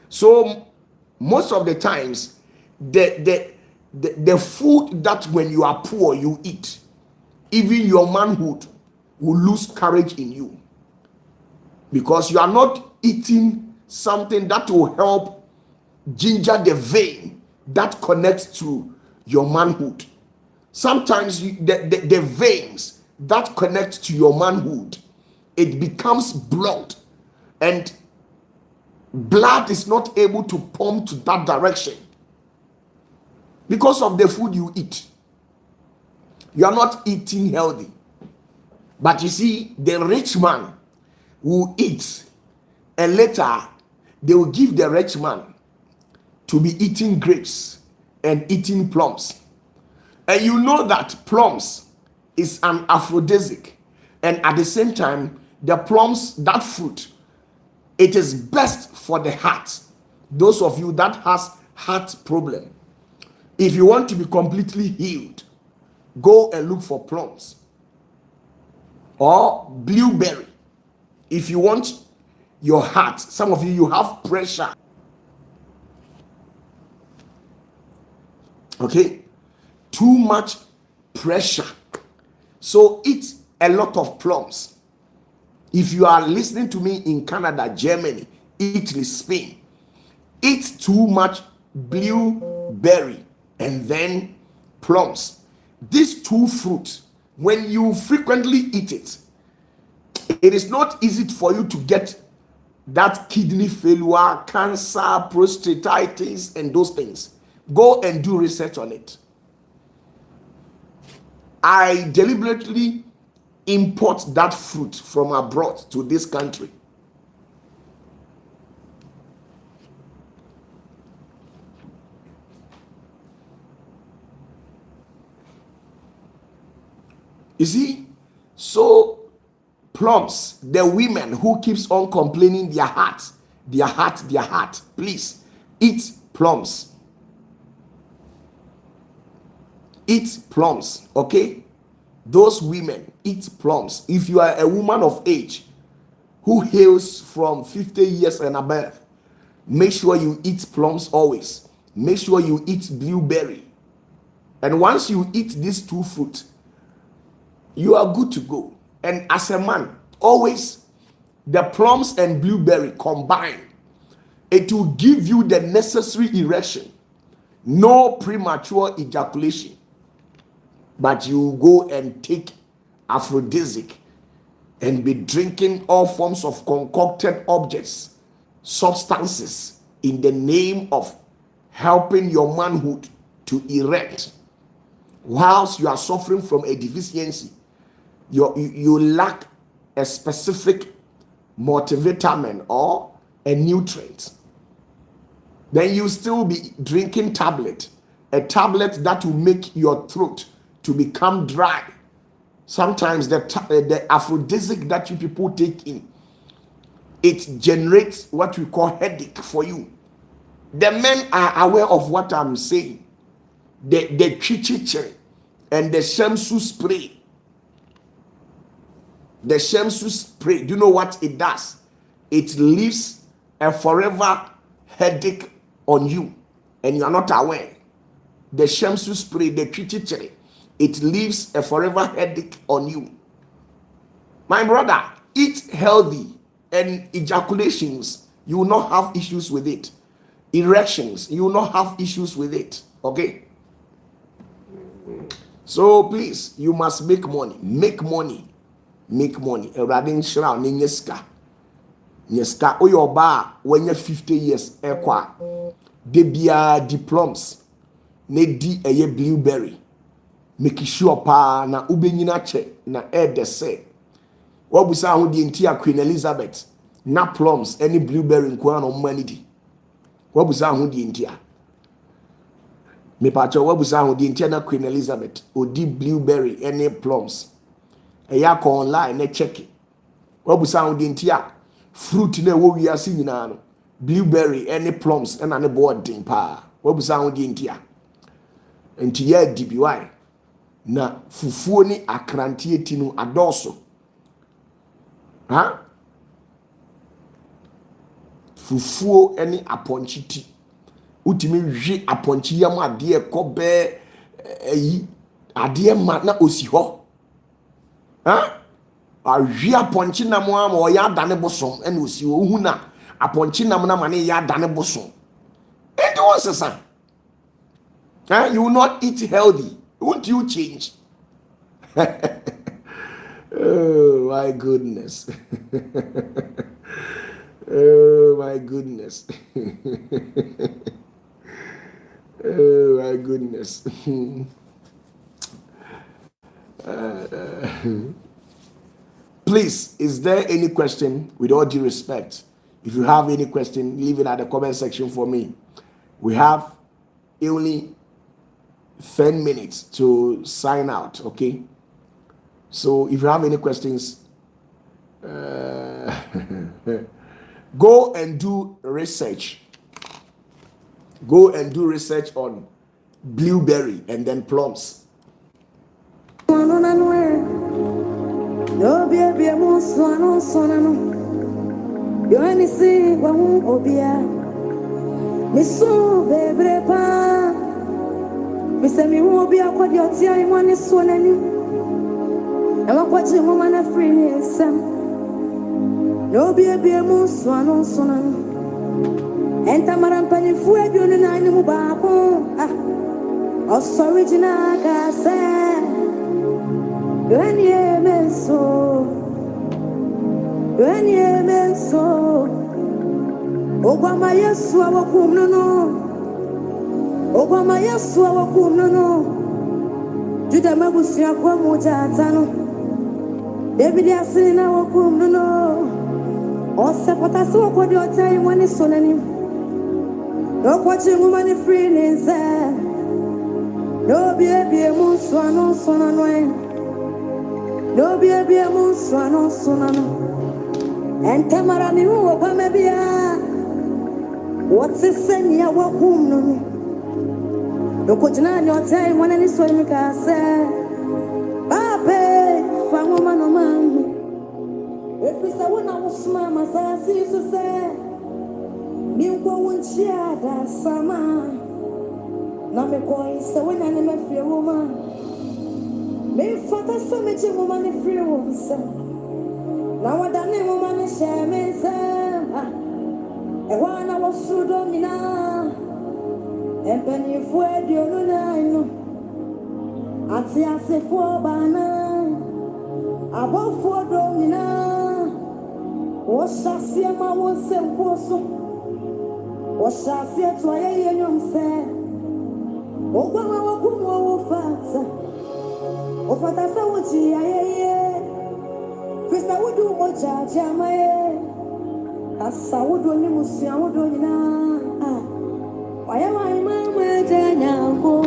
So most of the times, the food that when you are poor you eat, even your manhood will lose courage in you, because you are not eating something that will help ginger the vein that connects to your manhood. Sometimes the veins that connect to your manhood, it becomes blocked, and blood is not able to pump to that direction because of the food you eat. You are not eating healthy. But you see, the rich man will eat, and later they will give the rich man to be eating grapes and eating plums. And you know that plums is an aphrodisiac, and at the same time, the plums, that fruit, it is best for the heart. Those of you that has heart problem, if you want to be completely healed, go and look for plums or blueberry. If you want your heart, some of you have pressure. Okay, too much pressure. So eat a lot of plums. If you are listening to me in Canada, Germany, Italy, Spain, eat too much blueberry and then plums. These two fruits, when you frequently eat it, it is not easy for you to get that kidney failure, cancer, prostatitis, and those things. Go and do research on it. I deliberately import that fruit from abroad to this country. You see, so plums, the women who keeps on complaining their heart, please eat plums. Eat plums, okay? Those women, eat plums. If you are a woman of age who hails from 50 years and above, make sure you eat plums always. Make sure you eat blueberry. And once you eat these two fruits, you are good to go. And as a man, always the plums and blueberry combined, it will give you the necessary erection. No premature ejaculation. But you go and take aphrodisiac and be drinking all forms of concocted objects, substances, in the name of helping your manhood to erect. Whilst you are suffering from a deficiency, you lack a specific multivitamin or a nutrient, then you still be drinking tablet a tablet that will make your throat to become dry. Sometimes the aphrodisiac that you people take in, it generates what we call headache for you. The men are aware of what I'm saying. The chichichiri and the shamsu spray. The shamsu spray, do you know what it does? It leaves a forever headache on you, and you are not aware. The shamsu spray, the chichichiri, it leaves a forever headache on you. My brother, eat healthy, and ejaculations, you will not have issues with it. Erections, you will not have issues with it. Okay? So please, you must make money. Make money. Make money. Eradin shra ni nyeska. Nyeska oyoba when you 50 years ekwa. Debia diplomas. Ne di eye blueberry. Make sure pa na ubenyina che na de se. Wabusa ho di ntia Queen Elizabeth. Na plums any blueberry nkwa no mani di. Wabusa ho di ntia. Me pacho wabusa ho di ntia na Queen Elizabeth odi blueberry any plums. Eya ko online na check. Wabusa ho di ntia fruit na wo wiase nyina no. Blueberry any plums and an board din pa. Wabusa ho di ntia. Enti ya di biwai. Na fufuo ni akrantie ti no adoso. Ha? Fufuo eni aponchiti. Utimi hwe aponchi yam ade ekobe eyi ade ma na osi ho. Ha? Ahwe aponchi na mo ama o ya dane bosom ena osi ho hu na aponchi na mo na mane ya dane bosom. Enti won sesa. You will not eat healthy. Won't you change? Oh my goodness. Oh my goodness. Oh my goodness. Please, is there any question? With all due respect, if you have any question, leave it at the comment section for me. We have only 10 minutes to sign out, okay? So if you have any questions, go and do research. Go and do research on blueberry and then plums. Mr. Mi will be a quad your tear money soon and you. And I'm watching woman a free some. No be a beer moose, one on son. And Tamaran Penny Fue, you and I know about. Oh, sorry, Gina, say. When ye men so. When ye men so. Obama, yes, our woman, no. Obama yesu awakuno no Juda mabusia kwa moja atano David asina wakuno no Osepota so kwa di otai mwani sonani No kwa chingu mani free ninze No biye munsu ano sonano No biye munsu ano sonano Ente marami uwa kwa mebia What's seni ya wakuno no No kujina ni otai mwana ni swali mikase Babe, fango mano mangu Efisa wana usma masasi yususe Miuko unchia da sama Na mekwa isa wena ni mefri wuma Mifata so mechi muma ni free wumsa Na wadane muma ni shemeza Ewana wasudo mina Empeni fue dio no Ati ase fo bana Abo fo domina Oshasie ma wonse mposo Oshasie twaye yenyomse Ogwa wakumo wofata Ofata sa wuchi ayeye Fisa wudu moja jamaye Asa wudu ni musia wudu nina Waya wa imamwe janyambo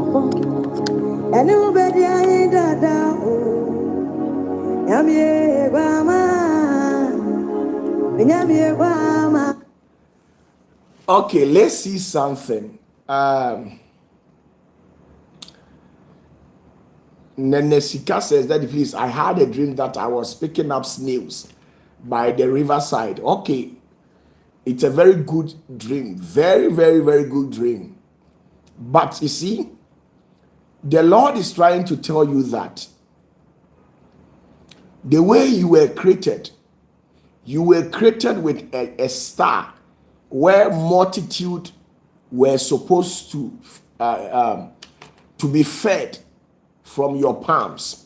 Ene ubedi ayi dada o. Yamie guama. Yamie guama. Okay, let's see something. Nenesika says that, please, I had a dream that I was picking up snails by the riverside. Okay, it's a very good dream. Very, very, very good dream. But you see, the Lord is trying to tell you that the way you were created with a star where multitude were supposed to be fed from your palms.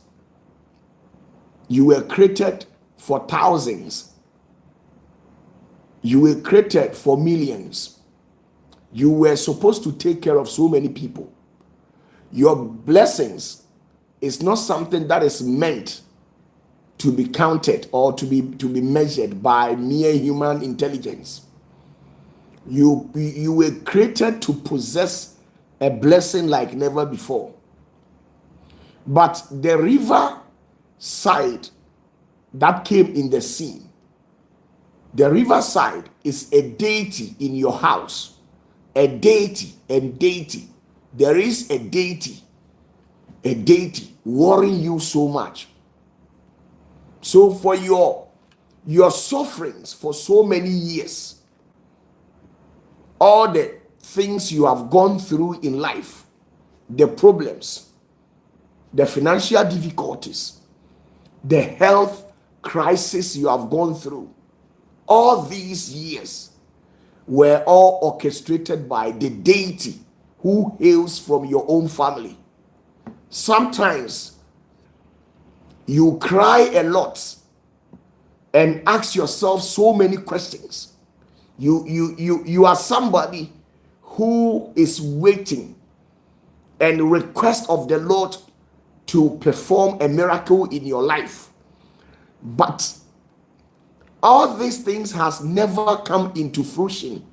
You were created for thousands. You were created for millions. You were supposed to take care of so many people. Your blessings is not something that is meant to be counted or to be measured by mere human intelligence. You were created to possess a blessing like never before. But the river side that came in the scene, the riverside is a deity in your house. A deity and deity. There is a deity worrying you so much. So for your sufferings for so many years, all the things you have gone through in life, the problems, the financial difficulties, the health crisis you have gone through, all these years were all orchestrated by the deity who hails from your own family. Sometimes you cry a lot and ask yourself so many questions. You are somebody who is waiting and request of the Lord to perform a miracle in your life. But all these things has never come into fruition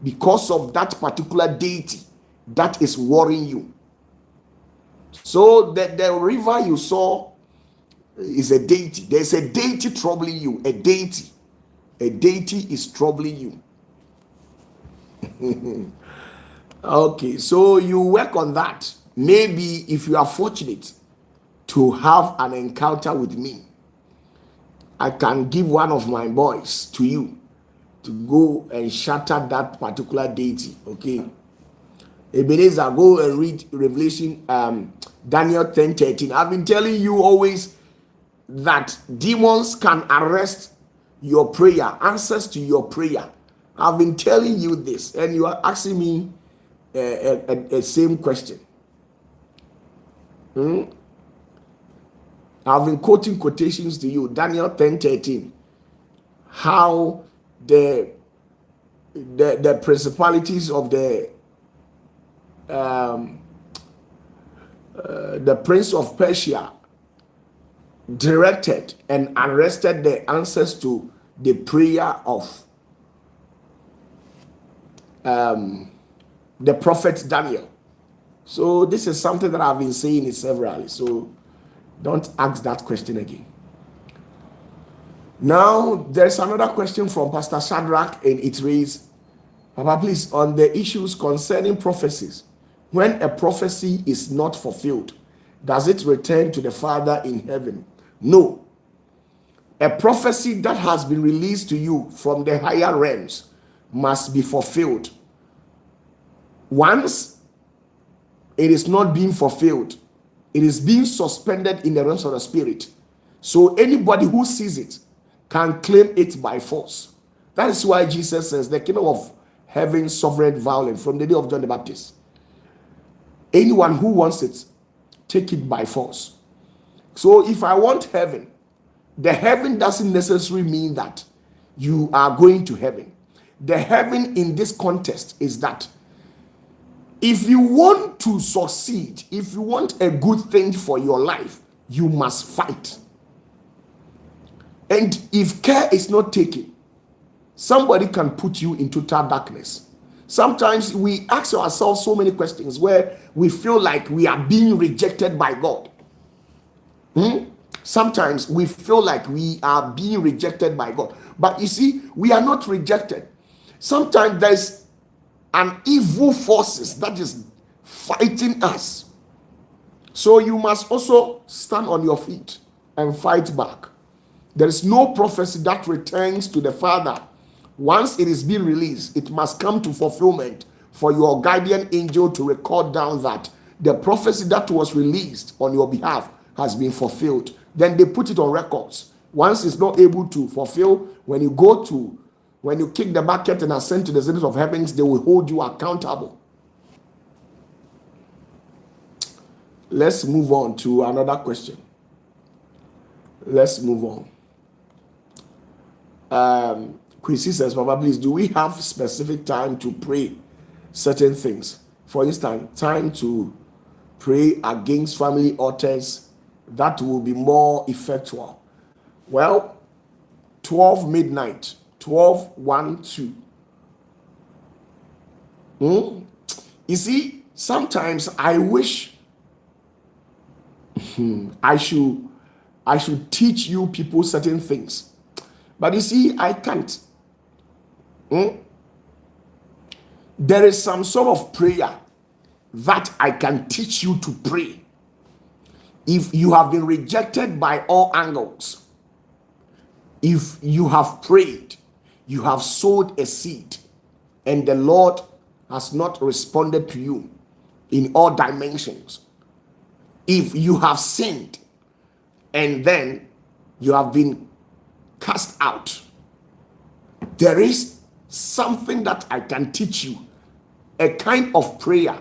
because of that particular deity that is worrying you. So the river you saw is a deity. There's a deity troubling you. A deity is troubling you. Okay, so you work on that. Maybe if you are fortunate to have an encounter with me, I can give one of my boys to you to go and shatter that particular deity. Okay, Ebenezer, go and read Revelation, Daniel 10:13. I've been telling you always that demons can arrest your prayer, answers to your prayer. I've been telling you this, and you are asking me a same question. I've been quoting quotations to you, Daniel 10:13. How the principalities of the prince of Persia directed and arrested the answers to the prayer of the prophet Daniel. So this is something that I've been saying it severally. So don't ask that question again. Now, there's another question from Pastor Shadrach, and it reads, Papa, please, on the issues concerning prophecies. When a prophecy is not fulfilled, does it return to the Father in heaven? No. A prophecy that has been released to you from the higher realms must be fulfilled. Once it is not being fulfilled, it is being suspended in the realms of the spirit. So anybody who sees it can claim it by force. That is why Jesus says the kingdom of heaven suffered violence from the day of John the Baptist. Anyone who wants it, take it by force. So if I want heaven, the heaven doesn't necessarily mean that you are going to heaven. The heaven in this context is that if you want to succeed, if you want a good thing for your life, you must fight. And if care is not taken, somebody can put you in total darkness. Sometimes we ask ourselves so many questions where we feel like we are being rejected by God. Sometimes we feel like we are being rejected by God. But you see, we are not rejected. Sometimes there's an evil forces that is fighting us. So you must also stand on your feet and fight back. There is no prophecy that returns to the Father. Once it is being released, it must come to fulfillment for your guardian angel to record down that the prophecy that was released on your behalf has been fulfilled. Then they put it on records. Once it's not able to fulfill, when you kick the bucket and ascend to the zenith of heavens, they will hold you accountable. Let's move on to another question. Let's move on. Chrissy says, Papa, please, do we have specific time to pray certain things? For instance, time to pray against family altars that will be more effectual. Well, 12 midnight, 12, 1, 2. You see, sometimes I wish I should teach you people certain things. But you see, I can't. There is some sort of prayer that I can teach you to pray. If you have been rejected by all angles, if you have prayed, you have sowed a seed, and the Lord has not responded to you in all dimensions, if you have sinned and then you have been cast out, there is something that I can teach you, a kind of prayer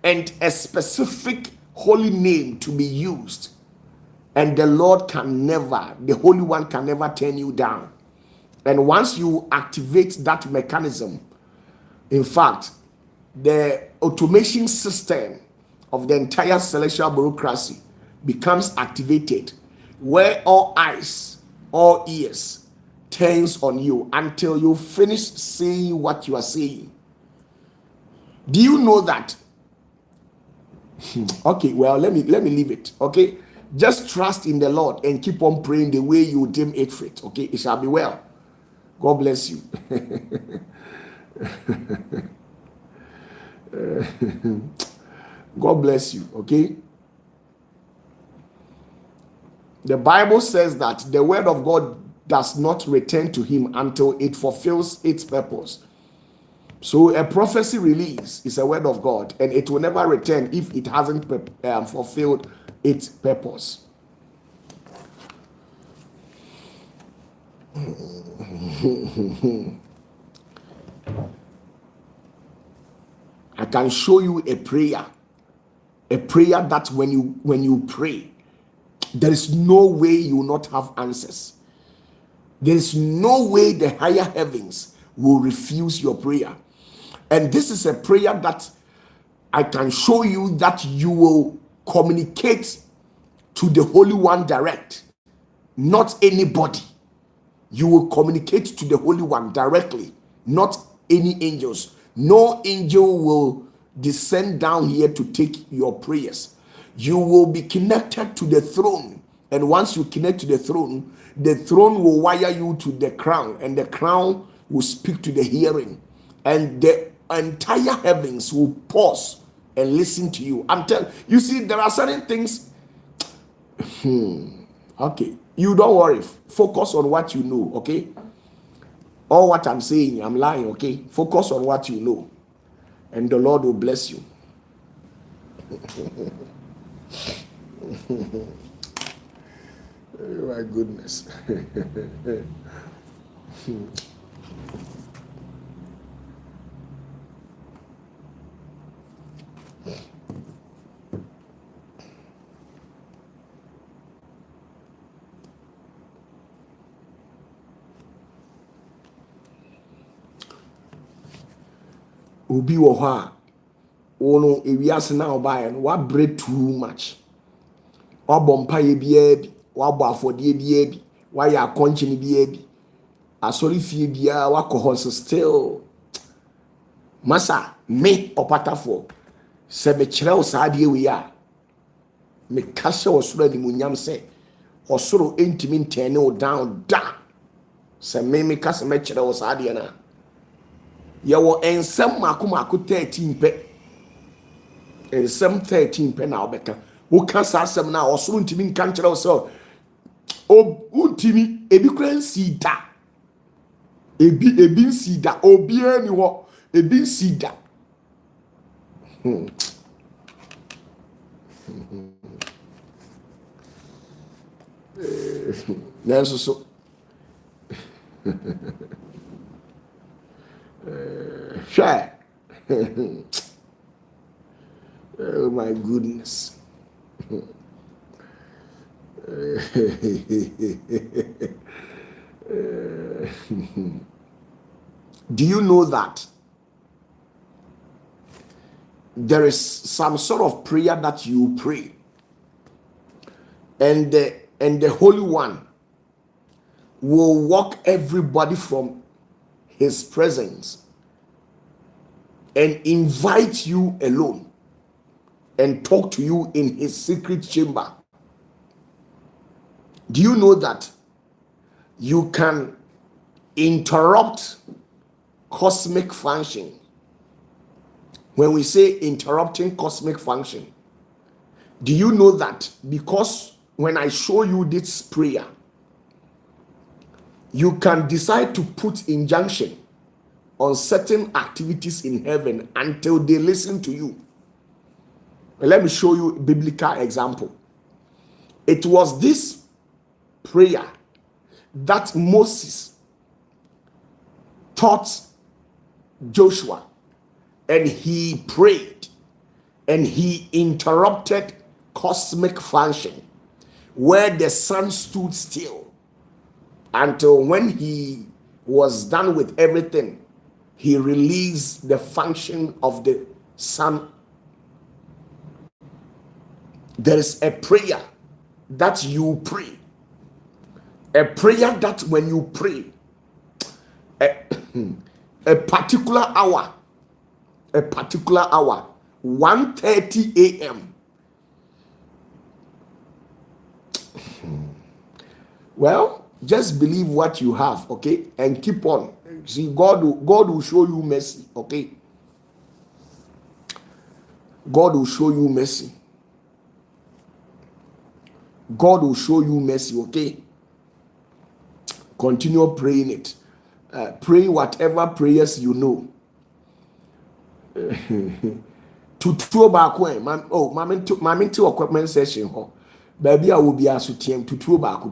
and a specific holy name to be used, and the Lord can never, the Holy One can never turn you down. And once you activate that mechanism, in fact, the automation system of the entire celestial bureaucracy becomes activated, where all eyes, all ears turns on you until you finish saying what you are saying. Do you know that? Okay, well, let me leave it. Okay, just trust in the Lord and keep on praying the way you deem it fit. Okay, it shall be well. God bless you. God bless you. Okay, the Bible says that the word of God does not return to him until it fulfills its purpose. So a prophecy release is a word of God, and it will never return if it hasn't fulfilled its purpose. I can show you a prayer that when you pray, there is no way you will not have answers. There is no way the higher heavens will refuse your prayer. And this is a prayer that I can show you that you will communicate to the Holy One direct, not anybody. You will communicate to the Holy One directly, not any angels. No angel will descend down here to take your prayers. You will be connected to the throne. And once you connect to the throne will wire you to the crown, and the crown will speak to the hearing. And the entire heavens will pause and listen to you. I'm telling you, see, there are certain things. Okay, you don't worry. Focus on what you know, okay? All what I'm saying, I'm lying, okay? Focus on what you know, and the Lord will bless you. Oh my goodness. Obi wo hɔ a wono ewiase na obae no wabre too much. Wabɔ mpaye biaa bi, wabɔ afɔdeɛ biaa bi, wayɛ akɔnkyene biaa bi, asɔre fie biaa wakɔ hɔ, so still Masa, me opatafoɔ. Se me kyerɛ wo saa adeɛ wei a, me ka hyɛ ɔsoro animuonyam sɛ ɔsoro ntimi ntɛne wo down da. Se me ka sɛ mɛkyerɛ wo saa adeɛ no a, yɛwɔ nsɛm maako 13 pɛ. Nsɛm 13 pɛ na wobɛka. Woka saa asɛm no a ɔsoro ntimi nka nkyerɛ wo sɛ wontimi ebi kora nsi da. Ebi nsi da. Obiara ni hɔ. Ebi nsi da. Nanso so hwɛ. Oh my goodness. Do you know that there is some sort of prayer that you pray, and the Holy One will walk everybody from his presence and invite you alone and talk to you in his secret chamber? Do you know that you can interrupt cosmic function? When we say interrupting cosmic function, do you know that because when I show you this prayer, you can decide to put injunction on certain activities in heaven until they listen to you? Let me show you a biblical example. It was this prayer that Moses taught Joshua, and he prayed and he interrupted cosmic function where the sun stood still until when he was done with everything, he released the function of the sun. There is a prayer that you pray, a prayer that when you pray a particular hour, 1:30 a.m. Well, just believe what you have, okay, and keep on. See, God will show you mercy, okay? God will show you mercy. God will show you mercy, okay? Continue praying it. Pray whatever prayers you know. Tutuo baako mame to equipment session ho. Baby a will be asutiem tutuo baako.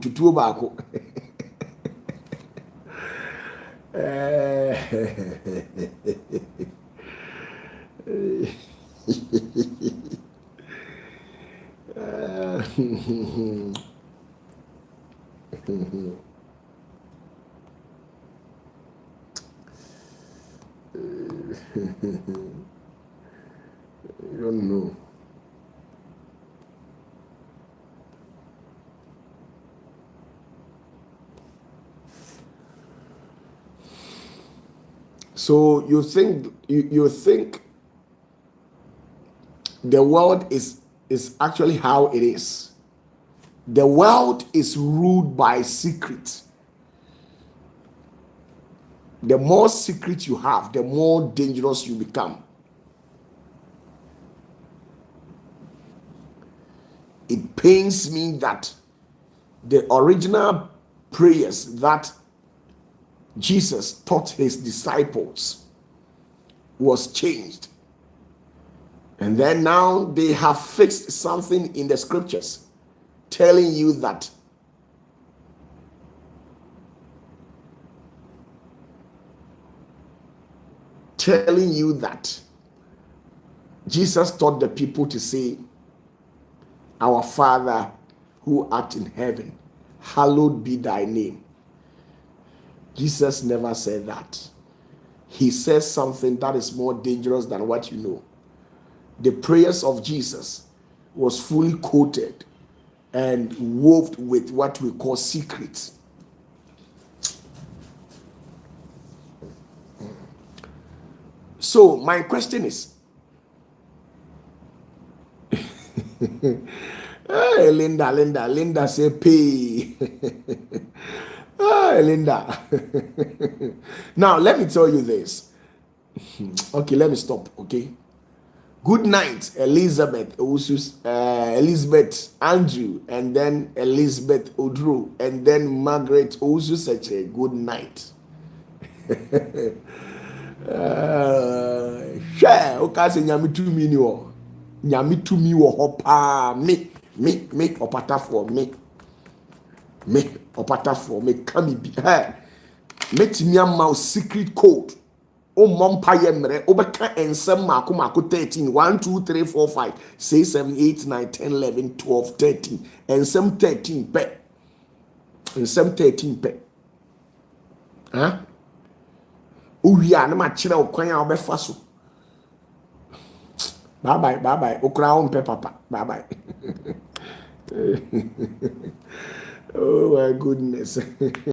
You don't know. So you think the world is actually how it is. The world is ruled by secret. The more secret you have, the more dangerous you become. It pains me that the original prayers that Jesus taught his disciples was changed. And then now they have fixed something in the scriptures telling you that Jesus taught the people to say, "Our Father who art in heaven, hallowed be thy name." Jesus never said that. He says something that is more dangerous than what you know. The prayers of Jesus was fully quoted and wove with what we call secrets. So my question is, hey, Linda say pay. Hey, Linda. Now let me tell you this. Okay, let me stop. Okay. Good night, Elizabeth, Elizabeth Andrew, and then Elizabeth Odru, and then Margaret also such a good night. Share, okay, say nyami to me ni wo. Nyami to me wo hopa me opatafuo me opatafuo me kami bi. Hey, metimi ama secret code. O mompa yemre obeka ensem mako 13 1 2 3 4 5 6 7 8 9 10 11 12 13 ensem 13 pe ensem 13 pe ha o wia na ma kire okwan a obefa so bye bye okra on pe papa bye oh my goodness